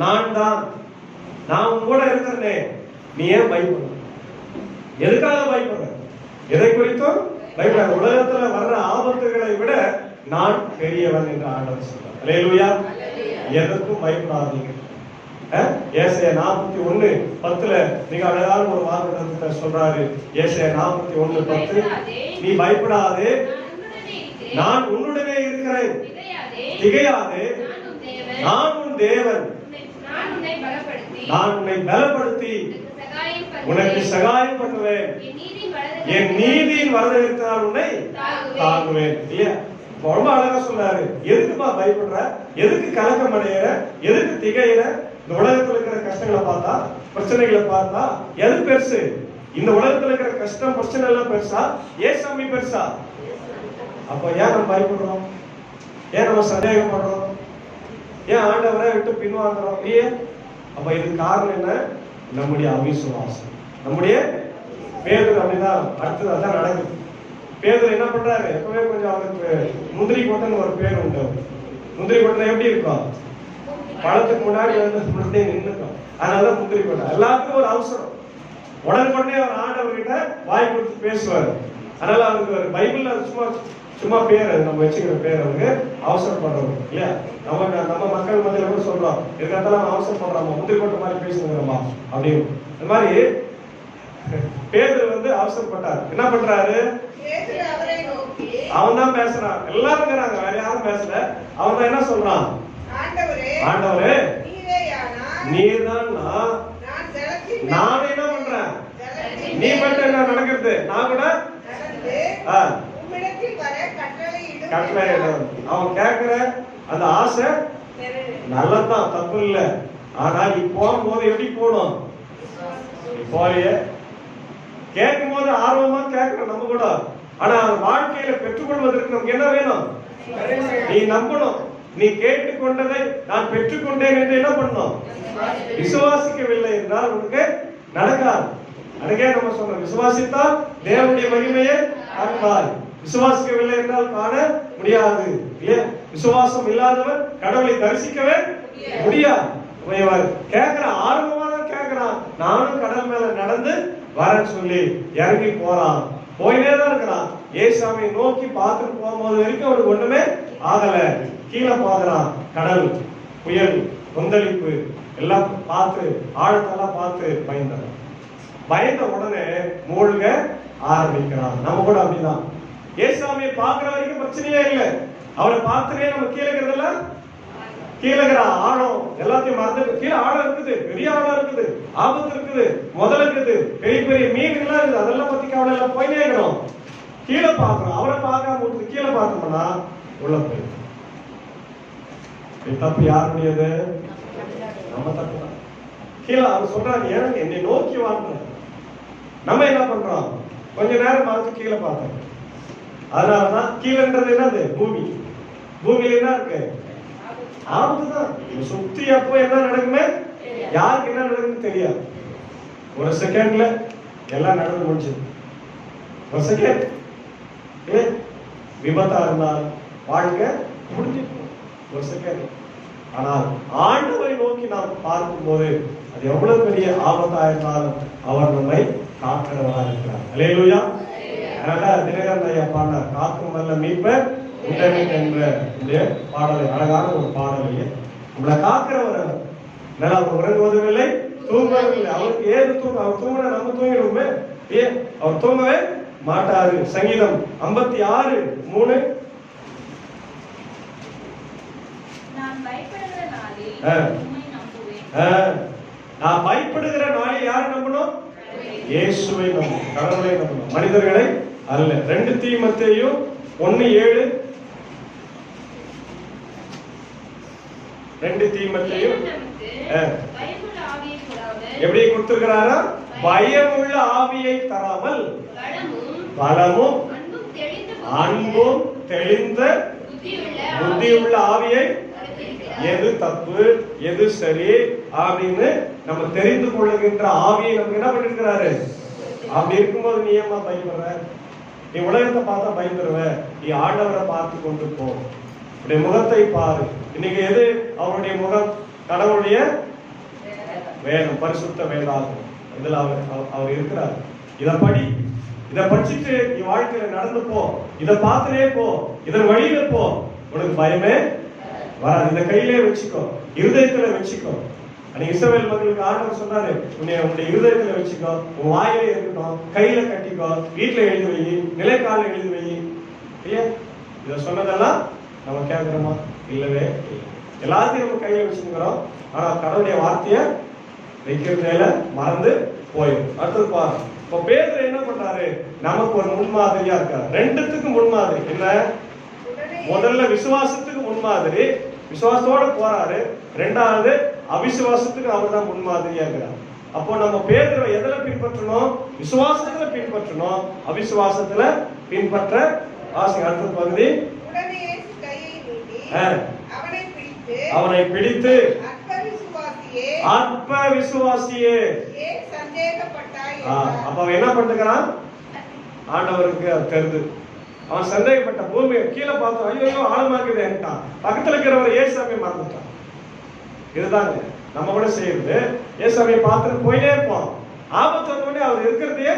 நான் தான், நான் உன் கூட இருக்கிறேன், நீ ஏன் பயப்பட? எதுக்காக பயப்படுற? எதை குறித்தும் பயப்படாத. உலகத்துல வர்ற ஆபத்துகளை விட நான் பெரியவன் என்று ஆண்டவர் சொல்றார். அல்லேலூயா. எதற்கும் பயப்படாதீங்க. ஏசாயா 41:10 மிக அழகான ஒரு வாக்குத்தத்தத்தை சொல்றாரு. ஏசாயா 41:10, நீ பயப்படாதே, நான் உன்னுடனே இருக்கிறேன், திகையாதே, நான் உன் தேவன், நான் உன்னை பலப்படுத்தி உனக்கு சகாயம் பண்ணுவேன், என் நீதியின் வரதேற்றால் உன்னை தாங்குவேன். இல்லையா? ரொம்ப அழகா சொல்றாரு. எதுக்குப்பா பயப்படுற? எதுக்கு கலக்கம் அடையிற? எதுக்கு திகையிற? இந்த உலகத்துல இருக்கிற கஷ்டங்களை பார்த்தா, பிரச்சனைகளை பார்த்தா எது பெருசு? இந்த உலகத்துல இருக்கிற கஷ்டம் பிரச்சனை எல்லாம் பெருசா, ஏசாமி பெருசா? அப்ப ஏன் நம்ம பயப்படுறோம்? ஏன் நம்ம சந்தேகப்படுறோம்? ஏன் ஆண்டவரை விட்டு பின்வாங்குறோம்? இல்லையே? அப்ப இதுக்கு காரணம் என்ன? நம்முடைய அவிசுவாசம். நம்முடைய பேதுரு அப்படிதான் அடுத்தது அதான் நடக்குது. பேதுரு என்ன பண்றாரு? எப்பவே கொஞ்சம் அவருக்கு முந்திரி கொட்டைன்னு ஒரு பேர் உண்டு. முந்திரி கொட்டை எப்படி இருக்கும்? பழத்துக்கு முன்னாடி வந்து நின்றுக்கும். அதனாலதான் முந்திரி கொட்டை. எல்லாத்துக்கும் ஒரு அவசரம். உடனுக்குடனே அவர் ஆண்டவர்கிட்ட வாய் கொடுத்து பேசுவார். அதனால அவருக்கு ஒரு பைபிள்ல சும்மா பேர், நம்ம வச்சுக்கிற பேர் அவருக்கு அவசரப்படுறோம். இல்லையா? நம்ம மக்கள் மத்தியில கூட சொல்றோம், இதுக்கெல்லாம் அவசரப்படுறோம், முந்திரி கொட்டை மாதிரி பேசுகிறோமா அப்படின்னு. இந்த மாதிரி பேதுரு வந்து அவசரப்பட்டார். என்ன பண்றாரு? அவன் தான் பேசுறான். எல்லாரும் இருக்கிறாங்க, வேற யாரும் பேசல. அவன் தான் என்ன சொல்றான்? ஆண்டவரே, நீர்தான் நானும் என்ன பண்றேன், நீ மட்டும் என்ன நடக்கிறது, நான் கூட கட்டளை அவன் கேட்கிற அந்த ஆசை நல்லதான், தப்பு இல்ல. ஆனா நீ போகும்போது எப்படி போகணும், போறிய கேட்கும் போது ஆர்வமா கேட்கணும் நம்ம கூட. ஆனா அந்த வாழ்க்கையில பெற்றுக்கொள்வதற்கு நமக்கு என்ன வேணும், நீ நம்பணும். நீ கேட்டுக்கொண்டதை நான் பெற்றுக்கொண்டேன் என்று என்ன பண்ணணும், விசுவாசிக்கவில்லை என்றால் உனக்கு நடக்காது. அதுக்கே நம்ம சொன்னோம், விசுவாசித்தால் தேவனுடைய மகிமையை காண்பாய், விசுவாசிக்கவில்லை என்றால் காண முடியாது. விசுவாசம் இல்லாதவர் கடவுளை தரிசிக்கவே முடியாது. கேட்கிறான், ஆர்வமா கேட்கிறான், நானும் கடல் மேல நடந்து வரேன்னு சொல்லி இறங்கி போறான். போயினே தான் இருக்கிறான். ஏசாமியை நோக்கி பார்த்துட்டு போகும்போது வரைக்கும் அவனுக்கு ஒண்ணுமே ஆகல. கீழே பாக்குறான், கடல், புயல், கொந்தளிப்பு எல்லாம் பார்த்து, ஆழத்தெல்லாம் பார்த்து பயந்தான். பயந்த உடனே மூழ்க ஆரம்பிக்கிறான். நம்ம கூட அப்படிதான். ஏசாமியை பார்க்கிற வரைக்கும் பிரச்சனையே இல்லை. அவரை பார்த்துனே நம்ம கீழே இருக்கிறதெல்லாம் கீழே ஆழம் எல்லாத்தையும் மறந்து, கீழே ஆழம் இருக்குது, பெரிய ஆழம் இருக்குது, ஆபத்து இருக்குது, முதல் இருக்குது, பெரிய பெரிய மீன்கள்லாம் இருக்குது, அதெல்லாம் பத்தி கவலை எல்லாம் போயினே இருக்கிறோம். கீழே பார்க்கிறோம். அவரை பார்க்காம கீழே பார்த்தோம்னா உள்ள போயிடும். தப்பு யாருடையது? நம்ம தப்பு தான். கீழே அவர் சொல்றாரு, ஏன் என்னை நோக்கி வாழ்ற. நம்ம என்ன பண்றோம், கொஞ்ச நேரம் பார்த்து கீழே பார்த்தோம். அதனாலதான் கீழேன்றது என்னது, பூமி. பூமியில என்ன இருக்கு, ஆபத்துதான். சுத்தி அப்போ என்ன நடக்குமே, யாருக்கு என்ன நடக்குன்னு தெரியாது. ஒரு செகண்ட்ல எல்லாம் நடந்து முடிஞ்சது. ஒரு செகண்ட் விபத்தா இருந்தால் வாழ்க்கை முடிஞ்சிருக்கும், ஒரு செகண்ட். ஆனால் ஆண்டவரை நோக்கி நாம் பார்க்கும் போது அது எவ்வளவு பெரிய ஆபத்தா இருந்தாலும் அவர் நம்மை காக்கிறவரா இருக்கிறார். அல்லேலூயா. அதனால தினகரன் ஐயா பாடினார், காக்கும் வல்ல மீட்பர் உண்டமிட் என்ற இந்த பாடலை, அழகான ஒரு பாடலையே. நம்மளை காக்கிறவர் நல்லா, அவர் உறங்குவதும் இல்லை, தூங்குவதும். அவருக்கு ஏது தூங்க, அவர் தூங்கினா நம்ம தூங்கிடுவோமே, ஏன் அவர் தூங்கவே மாட்டாரு. சங்கீதம் 56:3. நான் பயப்படுகிற நாளில் யாரை நம்பணும், இயேசுவை நம்பணும், கடவுளை நம்பணும், மனிதர்களை அல்ல. 2 தீமோத்தேயு 1:7. 2 தீமோத்தேயு எப்படி கொடுத்திருக்கிறாரா, பயமுள்ள ஆவியை தராமல் பலமும் அன்பும் தெளிந்த புத்தியுள்ள ஆவியை, எது தப்பு எது சரி அப்படின்னு நம்ம தெரிந்து கொள்ளுகின்ற ஆவியை நமக்கு என்ன பண்ணிருக்கிறாரு. அப்படி இருக்கும்போது நீ ஏமா பயப்படுற, நீ உலகத்தை பார்த்தா பயந்துருவ, நீ ஆண்டவரை பார்த்து கொண்டு போ, உடைய முகத்தை பாரு. இன்னைக்கு எது அவருடைய முகம், கடவுளுடைய வேதம், பரிசுத்த வேதாகம், இதுல அவர் இருக்கிறார். இத படி, இத படிச்சுட்டு நீ வாழ்க்கையில நடந்து போ, இத பார்த்துட்டே போ, இதன் வழியில போ, உனக்கு பயமே வராது. இந்த கையிலே வச்சுக்கோ, இருதயத்துல வச்சுக்கோ. அன்னைக்கு இஸ்ரவேல் மக்களுக்கு ஆண்டவர் சொன்னாரு, உன்னுடைய இருதயத்துல வச்சுக்கோ, உன் வாயிலே இருக்கட்டும், கையில கட்டிக்கோ, வீட்டுல எழுதி வை, நிலைக்கால எழுதி வை. இல்லையா? இத சொன்னதெல்லாம் நம்ம கேட்கிறோமா? இல்லவே இல்லை. எல்லாத்தையும் நம்ம கையில வச்சுக்கிறோம். ஆனா கடவுளுடைய வார்த்தைய வைக்கிறதுல மறந்து போயிடும். அடுத்தது பாரு, இப்ப பேதுரு என்ன பண்றாரு, நமக்கு ஒரு முன்மாதிரியா இருக்காரு. 2த்துக்கு முன்மாதிரி என்ன, முதல்ல விசுவாசத்துக்கு முன்மாதிரி, விசுவாசத்தோட போறாரு. 2வது அவிசுவாசத்துக்கு அவர் தான் முன்மாதிரியா இருக்கிறார். அப்போ நம்ம பேதுருவை எதுல பின்பற்றணும், விசுவாசத்துல பின்பற்றணும், அவிசுவாசத்துல பின்பற்ற ஆசை. அடுத்த பகுதி, அவனை பிடித்து அற்ப விசுவாசியே. அப்ப அவன் என்ன பண்ணுகிறான், ஆண்டவருக்கு தெரிந்து அவன் சந்தேகப்பட்ட, பூமியை கீழே பார்த்து ஐயோ ஆழமா இருக்குதுன்ட்டான். பக்கத்துல இருக்கிறவர் ஏசாமியை மறந்துட்டான். இதுதாங்க நம்ம கூட செய்யறது. ஏசாமியை பார்த்துட்டு போயிட்டே இருப்போம், ஆபத்து வந்த உடனே அவர் இருக்கிறதே,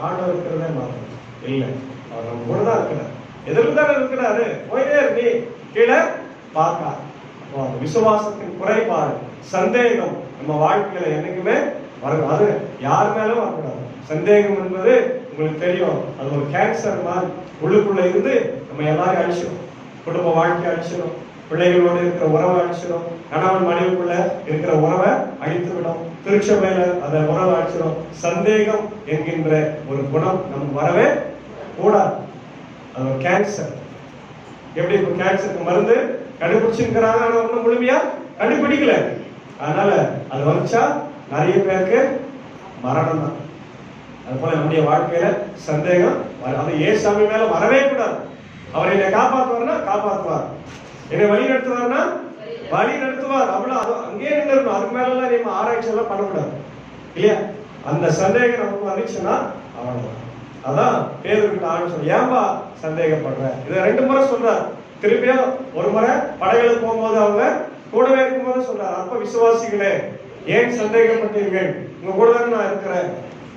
ஆண்டவர் இருக்கிறதே மாறும் இல்லை, அவர் நம்ம கூட தான் இருக்கிறார், எதிர்ப்புதான் இருக்கிறாரு, போயிட்டே நீ கீழே பார்க்காது. விசுவாசத்தின் குறைபாடு, சந்தேகம் நம்ம வாழ்க்கையில என்னைக்குமே வரணும். அது யார் மேலும் வரக்கூடாது. சந்தேகம் என்பது உங்களுக்கு தெரியும், அது ஒரு கேன்சர் மாதிரி உள்ளுக்குள்ள இருந்து நம்ம எல்லாரையும் அழிச்சிடும். குடும்ப வாழ்க்கை அழிச்சிடும், பிள்ளைகளோடு இருக்கிற உறவை அழிச்சிடும், கணவன் மனைவிக்குள்ள இருக்கிற உறவை அழித்து விடும், திருச்சபையில அதை உறவாச்சிடும். சந்தேகம் என்கின்ற ஒரு குணம் நமக்கு வரவே கூடாது. அது ஒரு கேன்சர். எப்படி இப்ப கேன்சருக்கு மருந்து கண்டுபிடிச்சிருக்கிறாங்க, ஆனா ஒன்றும் முழுமையா கண்டுபிடிக்கல. அதனால அது வந்துச்சா நிறைய பேருக்கு மரணம் தான். அது போல நம்முடைய வாழ்க்கையில சந்தேகம் அது ஏசாமி மேல வரவே கூடாது. அவர் என்னை காப்பாற்றுவார்னா காப்பாற்றுவார், என்னை வழி நடத்துவார்னா வழி நடத்துவார். அவ்வளவு அது அங்கேயே நின்றுடணும். அதுக்கு மேல எல்லாம் நம்ம ஆராய்ச்சி எல்லாம் பண்ணக்கூடாது இல்லையா? அந்த சந்தேகம் நமக்கு வந்துச்சுன்னா அவ்வளவுதான். அதான் பேதுருக்கிட்ட ஆண்டு சொல்ல, ஏன்பா சந்தேகப்படுற? இதை 2 முறை சொல்றார். திருப்பியும் ஒரு முறை படைகளுக்கு போகும்போது அவங்க கூடவே இருக்கும்போது சொல்றார், அப்ப விசுவாசிகளே ஏன் சந்தேகப்பட்டீர்கள்? உங்க கூட தான் நான் இருக்கிறேன்,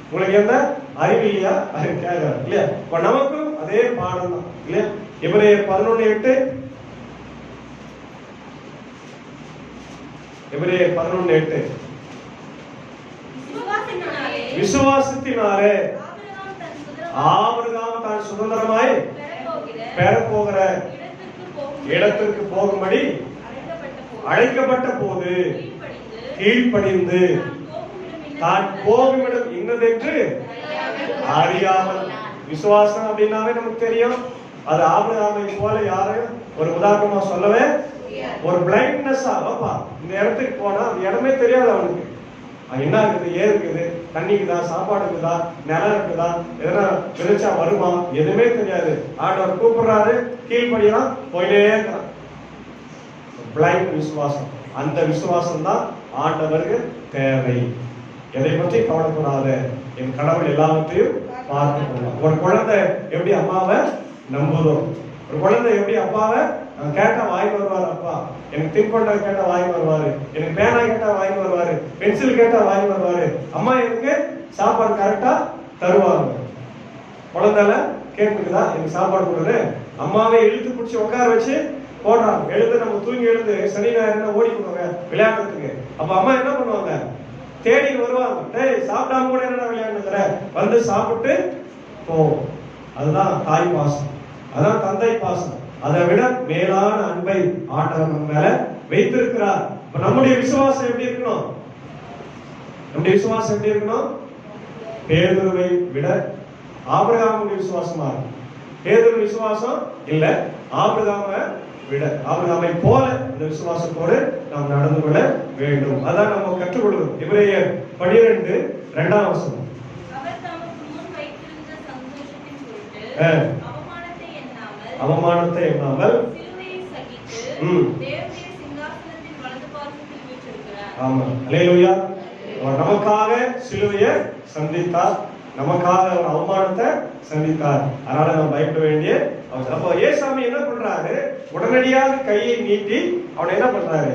உங்களுக்கு எந்த அறிவு இல்லையா? அது கேட்கிறார் இல்லையா? இப்ப நமக்கும் அதே பாடம் தான் இல்லையா? எபிரேயர் 11:8, எபிரேயர் 11:8, விசுவாசத்தினாலே ஆபிரகாம் தான் சுதந்திரமாய் பெறப்போகிற இடத்திற்கு போகும்படி அழைக்கப்பட்ட போது கீழ்ப்படிந்து தான் போகுமிடம் இன்னதென்று அறியாமல். விசுவாசம் அப்படின்னாவே நமக்கு தெரியும். அது ஆபிரகாமை போல யாரையும் ஒரு உதாரணமா சொல்லவே, ஒரு பிளைண்ட்னஸ் ஆப்பா இந்த இடத்துக்கு போனா அந்த இடமே தெரியாது அவனுக்கு. என்ன இருக்குது, ஏன் இருக்குது, தண்ணிக்குதா, சாப்பாடுக்குதா, நிலம் இருக்குதா, எதனா விளைச்சா வருமா, எதுவுமே தெரியாது. ஆண்டவர் கூப்பிடுறாரு, கீழ்படியலாம், போயிட்டே இருக்கிறான். பிளைண்ட் விசுவாசம். அந்த விசுவாசம் தான் ஆண்டவருக்கு தேவை. எதை பற்றி கவலைப்படாத, என் கடவுள் எல்லாவற்றையும் பார்த்து கொள்ளும். ஒரு குழந்தை எப்படி அம்மாவை நம்புதோ, ஒரு குழந்தை எப்படி அப்பாவை கேட்டா வாங்கி வருவாரு, அப்பா எனக்கு தின்பண்ட கேட்டா வாங்கி வருவாரு, எனக்கு பேனா கேட்டா வாங்கி வருவாரு, பென்சில் கேட்டா வாங்கி வருவாரு, அம்மா எனக்கு சாப்பாடு கரெக்டா தருவாங்க. குழந்தைல கேட்டுக்குதா, எனக்கு சாப்பாடு கொடுரு, அம்மாவே இழுத்து பிடிச்சி உட்கார வச்சு போடுறாங்க. எழுந்து நம்ம தூங்கி எழுந்து சனி ஞாயிறு ஓடி போடுவாங்க விளையாடுறதுக்கு. அப்ப அம்மா என்ன பண்ணுவாங்க, தேடி வருவாங்க. டேய் சாப்பிடாம கூட என்ன விளையாடுற, வந்து சாப்பிட்டு போ. அதுதான் தாய் பாசம், அதான் தந்தை பாசம். அதை விட மேலான அன்பை ஆண்டவர் நம்ம மேல வைத்திருக்கிறார். இப்ப நம்முடைய விசுவாசம் எப்படி இருக்கணும்? நம்முடைய விசுவாசம் எப்படி இருக்கணும்? பேதுருவை விட ஆபிரகாமுடைய விசுவாசமா இருக்கும். பேதுரு விசுவாசம் இல்ல, ஆபிரகாமை விட, ஆபிரகாமை போல இந்த விசுவாசத்தோடு நாம் நடந்து கொள்ள வேண்டும். அதான் நம்ம கற்றுக்கொள்வோம். எபிரேயர் 12:2 அவர் தமக்கு முன் வைத்திருந்த சந்தோஷத்தின் பொருட்டு அவமானத்தை எண்ணாமல் சிலுவையை சகித்து தேவனுடைய சிங்காசனத்தின் வலது பாதத்தில் வீற்றிருக்கிறார். ஆமா, அல்லேலூயா. அவர் நமக்காக சிலுவையை சந்தித்தார், நமக்காக ஒரு அவமானத்தை சந்தித்தார். அதனால நம்ம பயப்பட வேண்டிய அவசியம். அப்போ ஏசாமி என்ன பண்றாரு, உடனடியாக கையை நீட்டி அவனை என்ன பண்றாரு,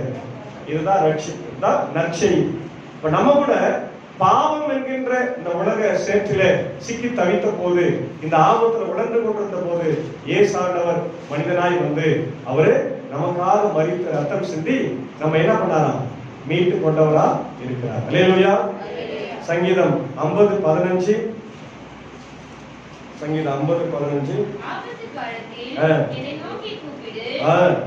இதுதான் இதுதான் நற்செய்தி. இப்ப நம்ம கூட பாவம் என்கின்ற இந்த உலக சேற்றிலே சிக்கி தவித்த போது, இந்த ஆபத்துல உணர்ந்து கொண்டிருந்த போது, ஏசாண்டவர் மனிதனாய் வந்து அவரு நமக்காக மரித்து ரத்தம் சிந்தி நம்ம என்ன பண்ணாராம், மீட்டு கொண்டவரா இருக்கிறார். அல்லேலூயா. சங்கீதம் 50:15, சங்கீதம் 50:15, ஆபத்து காலத்தில் என்னை நோக்கி கூப்பிடு,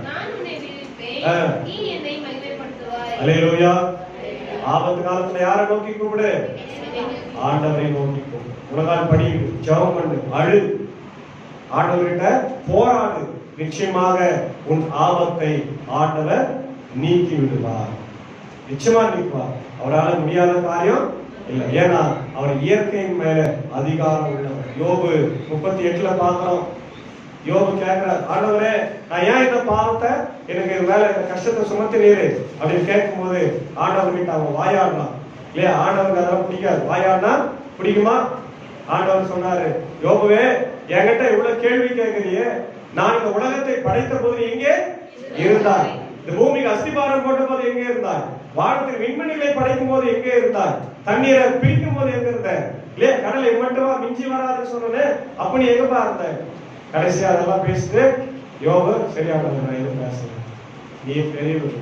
நான் உன்னை விடுவிப்பேன், நீ என்னை மகிமைப்படுத்துவாய். அல்லேலூயா. ஆபத்து காலத்துல யாரை நோக்கி கூப்பிடு? ஆண்டவரை நோக்கி கூப்பிடு. உலகால் படி, ஜெபம் பண்ணு, அழு, ஆண்டவர்கிட்ட போராடு. நிச்சயமாக உன் ஆபத்தை ஆண்டவர் நீக்கி விடுவார், நிச்சயமா நீக்குவார். அவரால் முடியாத காரியம் இல்லை. ஏன்னா அவர் இயற்கையின் மேல அதிகாரம் உள்ளவர். யோபு 38 பார்க்கிறோம். யோபு கேட்கிறார், ஆண்டவரே நான் ஏன் இந்த பாவத்தை எனக்கு மேல இந்த கஷ்டத்தை சுமத்தினீரு அப்படின்னு கேட்கும் போது ஆண்டவர் கிட்ட அவன் வாயாடலாம் இல்லையா? ஆண்டவருக்கு அதெல்லாம் பிடிக்காது. வாயாடினா பிடிக்குமா? ஆண்டவர் சொன்னாரு, யோபுவே என்கிட்ட இவ்வளவு கேள்வி கேட்கறியே, நான் இந்த உலகத்தை படைத்த போது எங்கே இருந்தாய்? இந்த பூமிக்கு அஸ்திபாரம் போட்ட போது எங்கே இருந்தாய்? வானத்தில் விண்மணிகளை படைக்கும் போது எங்கே இருந்தாய்? தண்ணீரை பிரிக்கும் போது எங்க இருந்த? இல்லையா? கடலை மட்டுமா மிஞ்சி வராதுன்னு சொன்னேன், அப்ப நீ எங்கப்பா இருந்த? கடைசியா அதெல்லாம் பேசிட்டு யோபு, சரியா நான் எதுவும் பேசுறேன், நீ பெரியவர்,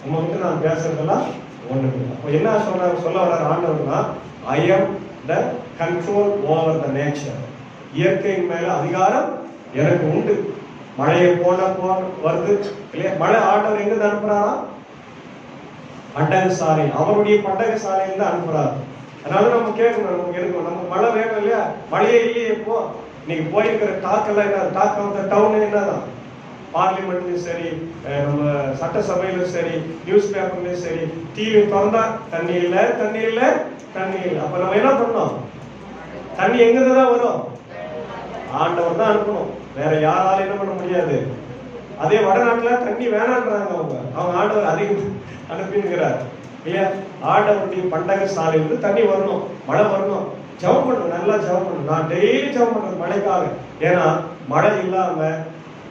உங்ககிட்ட நான் பேசுறதெல்லாம் ஒண்ணு. அப்ப என்ன சொல்ல வர்ற ஆண்டவர்னா, I am the control over the nature. இயற்கையின் மேல அதிகாரம் எனக்கு உண்டு. மழையை போன வருது இல்லையா? மழை ஆண்டவர் எங்க அனுப்புறாரா? பண்டகசாலை, அவருடைய பண்டகசாலையில தான் அனுப்புறாரு. அதனால நம்ம கேட்கணும், நமக்கு இருக்கும், நம்ம மழை வேணும் இல்லையா, மழையே இல்லையே. இப்போ இன்னைக்கு போயிருக்கிற டாக்கெல்லாம் என்ன, டாக் ஆஃப் த டவுன் என்னதான், பார்லிமெண்ட்லயும் சரி, நம்ம சட்டசபையிலும் சரி, நியூஸ் பேப்பர்லயும் சரி, டிவி திறந்தா தண்ணி இல்லை, தண்ணி இல்லை, தண்ணி இல்லை. அப்ப நம்ம என்ன பண்ணோம்? தண்ணி எங்கிருந்து தான் வரும்? ஆண்டவர் தான் அனுப்பணும், வேற யாராலும் என்ன பண்ண முடியாது. அதே வடநாட்டுல தண்ணி வேணான்றாங்க, அவங்க ஆண்டவர் அதிகம் அனுப்பினுங்கிறார் இல்லையா. ஆண்டவருடைய பண்டக சாலையிலிருந்து தண்ணி வரணும், மழை வரணும். ஜெபம் பண்ணணும், நல்லா ஜெபம் பண்ணணும். நான் டெய்லி ஜெபம் பண்றது மழைக்காக. ஏன்னா மழை இல்லாம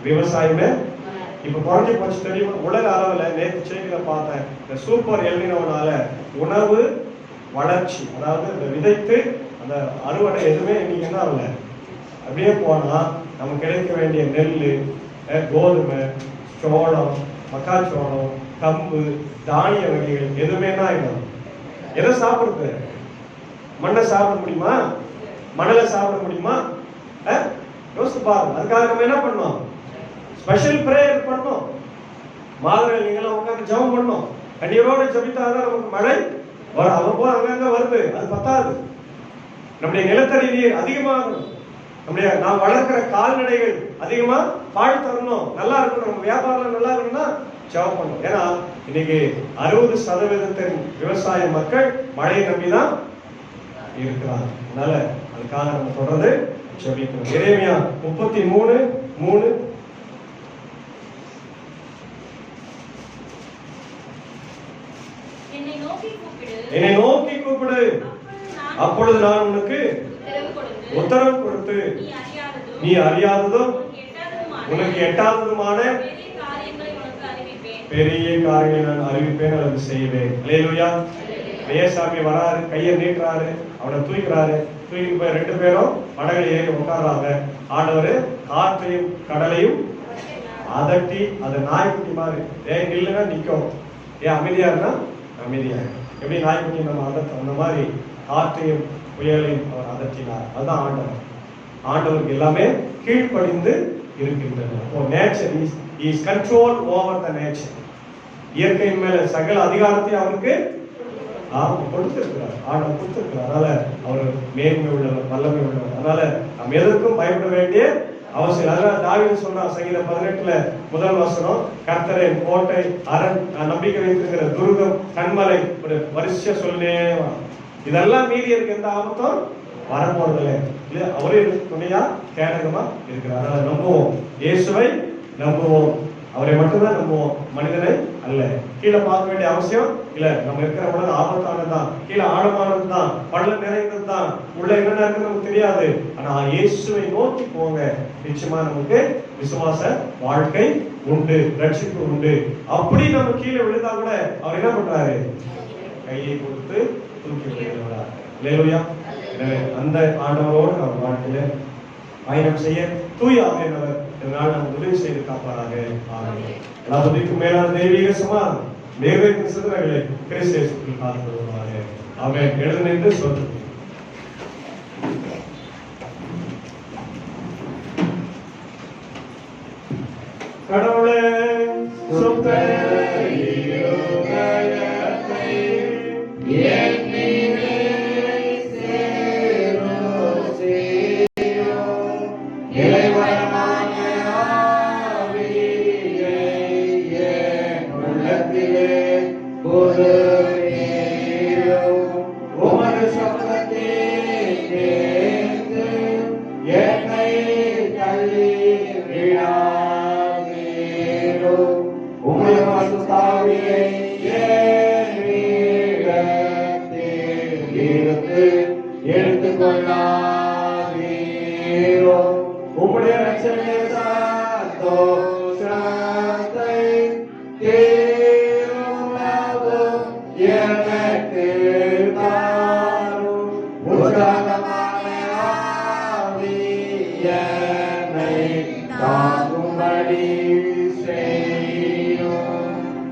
விவசாயமே இப்ப குறைஞ்சி போச்சு தெரியும். உலக அளவுல நேற்று செய்தியில பார்த்தேன், இந்த சூப்பர் எல்னினோனால உணவு வளர்ச்சி, அதாவது இந்த விதைத்து அந்த அறுவடை எதுவுமே இன்னைக்கு என்ன ஆகல. அப்படியே போனா நமக்கு கிடைக்க வேண்டிய நெல், கோதுமை, சோளம், மக்காச்சோளம், கம்பு, தானிய வகைகள் எதுவுமே தான் ஆயிடும். எதை சாப்பிடுறது? மண்ணை சாப்பிட முடியுமா? மணலை சாப்பிட முடியுமா? யோசித்து பாருங்க. அதுக்காக நம்ம என்ன பண்ணோம்? ஸ்பெஷல் பிரேயர் பண்ணோம். மாதிரி நீங்களாம் உட்காந்து ஜெபம் பண்ணோம். கண்ணீரோடு ஜெபித்தாதான் நமக்கு மழை வரும். அவ்வப்போ அங்கங்க வருது, அது பத்தாது. நம்முடைய நிலத்தடி நீர் அதிகமாகணும். நம்முடைய நாம் வளர்க்கிற கால்நடைகள் அதிகமா பால் தரணும், நல்லா இருக்கணும். நம்ம வியாபாரம் நல்லா இருக்கணும்னா ஜெபம் பண்ணணும். ஏன்னா இன்னைக்கு 60% விவசாய மக்கள் மழையை நம்பிதான் இருக்கிறாங்க. அதனால அதுக்காக நம்ம தொடர்ந்து ஜெபிக்கணும். எரேமியா 33:3 என்னை நோக்கி கூப்பிடு, அப்பொழுது நான் உனக்கு உத்தரவு கொடுத்து நீ அறியாததும் உனக்கு எட்டாததுமான பெரிய காரியங்களை நான் அறிவிப்பேன் அல்லது செய்வேன். அல்லேலூயா. ஏசாமி வராரு, கையை நீட்டுறாரு, அவனை தூக்கிறாரு. தூக்கி போய் 2 பேரும் படகுல ஏறி உட்கார்றாங்க. ஆண்டவர் காற்றையும் கடலையும் அதட்டி, அது நாய்க்குட்டி மாதிரி, ஏன் நில்லுன்னா நிற்கும், ஏன் அமைதியா இருந்தா அமைதியா. எப்படி நாய்க்குட்டி நம்ம அதட்ட, அந்த மாதிரி காற்றையும் புயலையும் அவர் அதட்டினார். அதுதான் ஆண்டவர். ஆண்டவருக்கு எல்லாமே கீழ்ப்படிந்து இருக்கின்றது. Nature is control over the nature. இயற்கையின் மேல சகல அதிகாரத்தையும் அவருக்கு கொடுத்திருக்கிறார், ஆண்டவர் கொடுத்திருக்கிறார். அதனால அவர் மேன்மை உள்ளவர், வல்லமை உள்ளவர். அதனால நம்ம எதற்கும் பயப்பட வேண்டிய அவசியம். அதனால தாவீது சொல்றார் சங்கீதம் 18 முதல் வசனம், கர்த்தரே கோட்டை, அரண், நம்பிக்கை வைத்திருக்கிற துர்கம், கண்மலை, ஒரு வரிசையா சொல்லே. இதெல்லாம் மீறி இருக்க எந்த ஆபத்தும் வரப்போறதில்லை. இல்ல அவரே துணையா கேடகமா இருக்கிறார். அதனால நம்புவோம், இயேசுவை நம்புவோம், அவரை மட்டும்தான் நம்புவோம், மனிதனை அல்ல. கீழே பார்க்க வேண்டிய அவசியம் இல்ல. நம்ம இருக்கிற உலகம் ஆபத்தானதுதான், கீழே ஆழமானதுதான், பள்ளம் நிறைந்ததுதான், உள்ள என்ன இருக்குன்னு நமக்கு தெரியாது. ஆனா இயேசுவை நோக்கி போங்க, நிச்சயமா நமக்கு விசுவாச வாழ்க்கை உண்டு, ரட்சிப்பு உண்டு. அப்படி நம்ம கீழே விழுந்தா கூட அவர் என்ன பண்றாரு? கையை கொடுத்து தூக்கி விடுகிறார். அல்லேலூயா. எனவே அந்த ஆண்டவரோடு நம்ம வாழ்க்கையில பயணம் செய்ய தூய ஆவியானவர் இதனால் நமக்கு உதவி செய்து காப்பாராக. ஆமென். எல்லாத்துக்கும் மேலான தெய்வீக சமாதானம் தேவனின் சிந்தனைகளை கிறிஸ்து இயேசுவில் காத்துக்கொள்வாராக. ஆமென். எழுந்து நின்று சொல்லுங்கள். கடவுளே சுத்த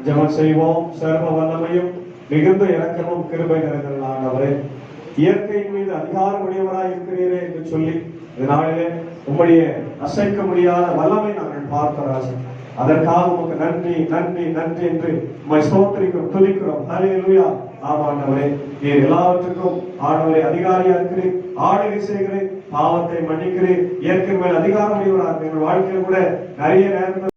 ஜெபம் செய்வோம். சர்வ வல்லமையும் மிகுந்த இரக்கமும் கிருபை நிறைந்த ஆண்டவரே, இயற்கையின் மீது அதிகாரம் உடையவராய் இருக்கிறீரே என்று சொல்லி இந்த நாளிலே உம்முடைய அசைக்க முடியாத வல்லமை நாங்கள் பார்க்கிறோம். அதற்காக உமக்கு நன்றி நன்றி நன்றி என்று உம்மை ஸ்தோத்திரிக்கிறோம், துதிக்கிறோம். ஹல்லேலூயா. ஆம் ஆண்டவரே, நீர் எல்லாவற்றுக்கும் ஆண்டவரே அதிகாரியா இருக்கிறீர், ஆளுகை செய்கிறேன், பாவத்தை மன்னிக்கிறேன், இயற்கை மேல் அதிகாரம் உடையவராக எங்கள் வாழ்க்கையில் கூட நிறைய நேரங்கள்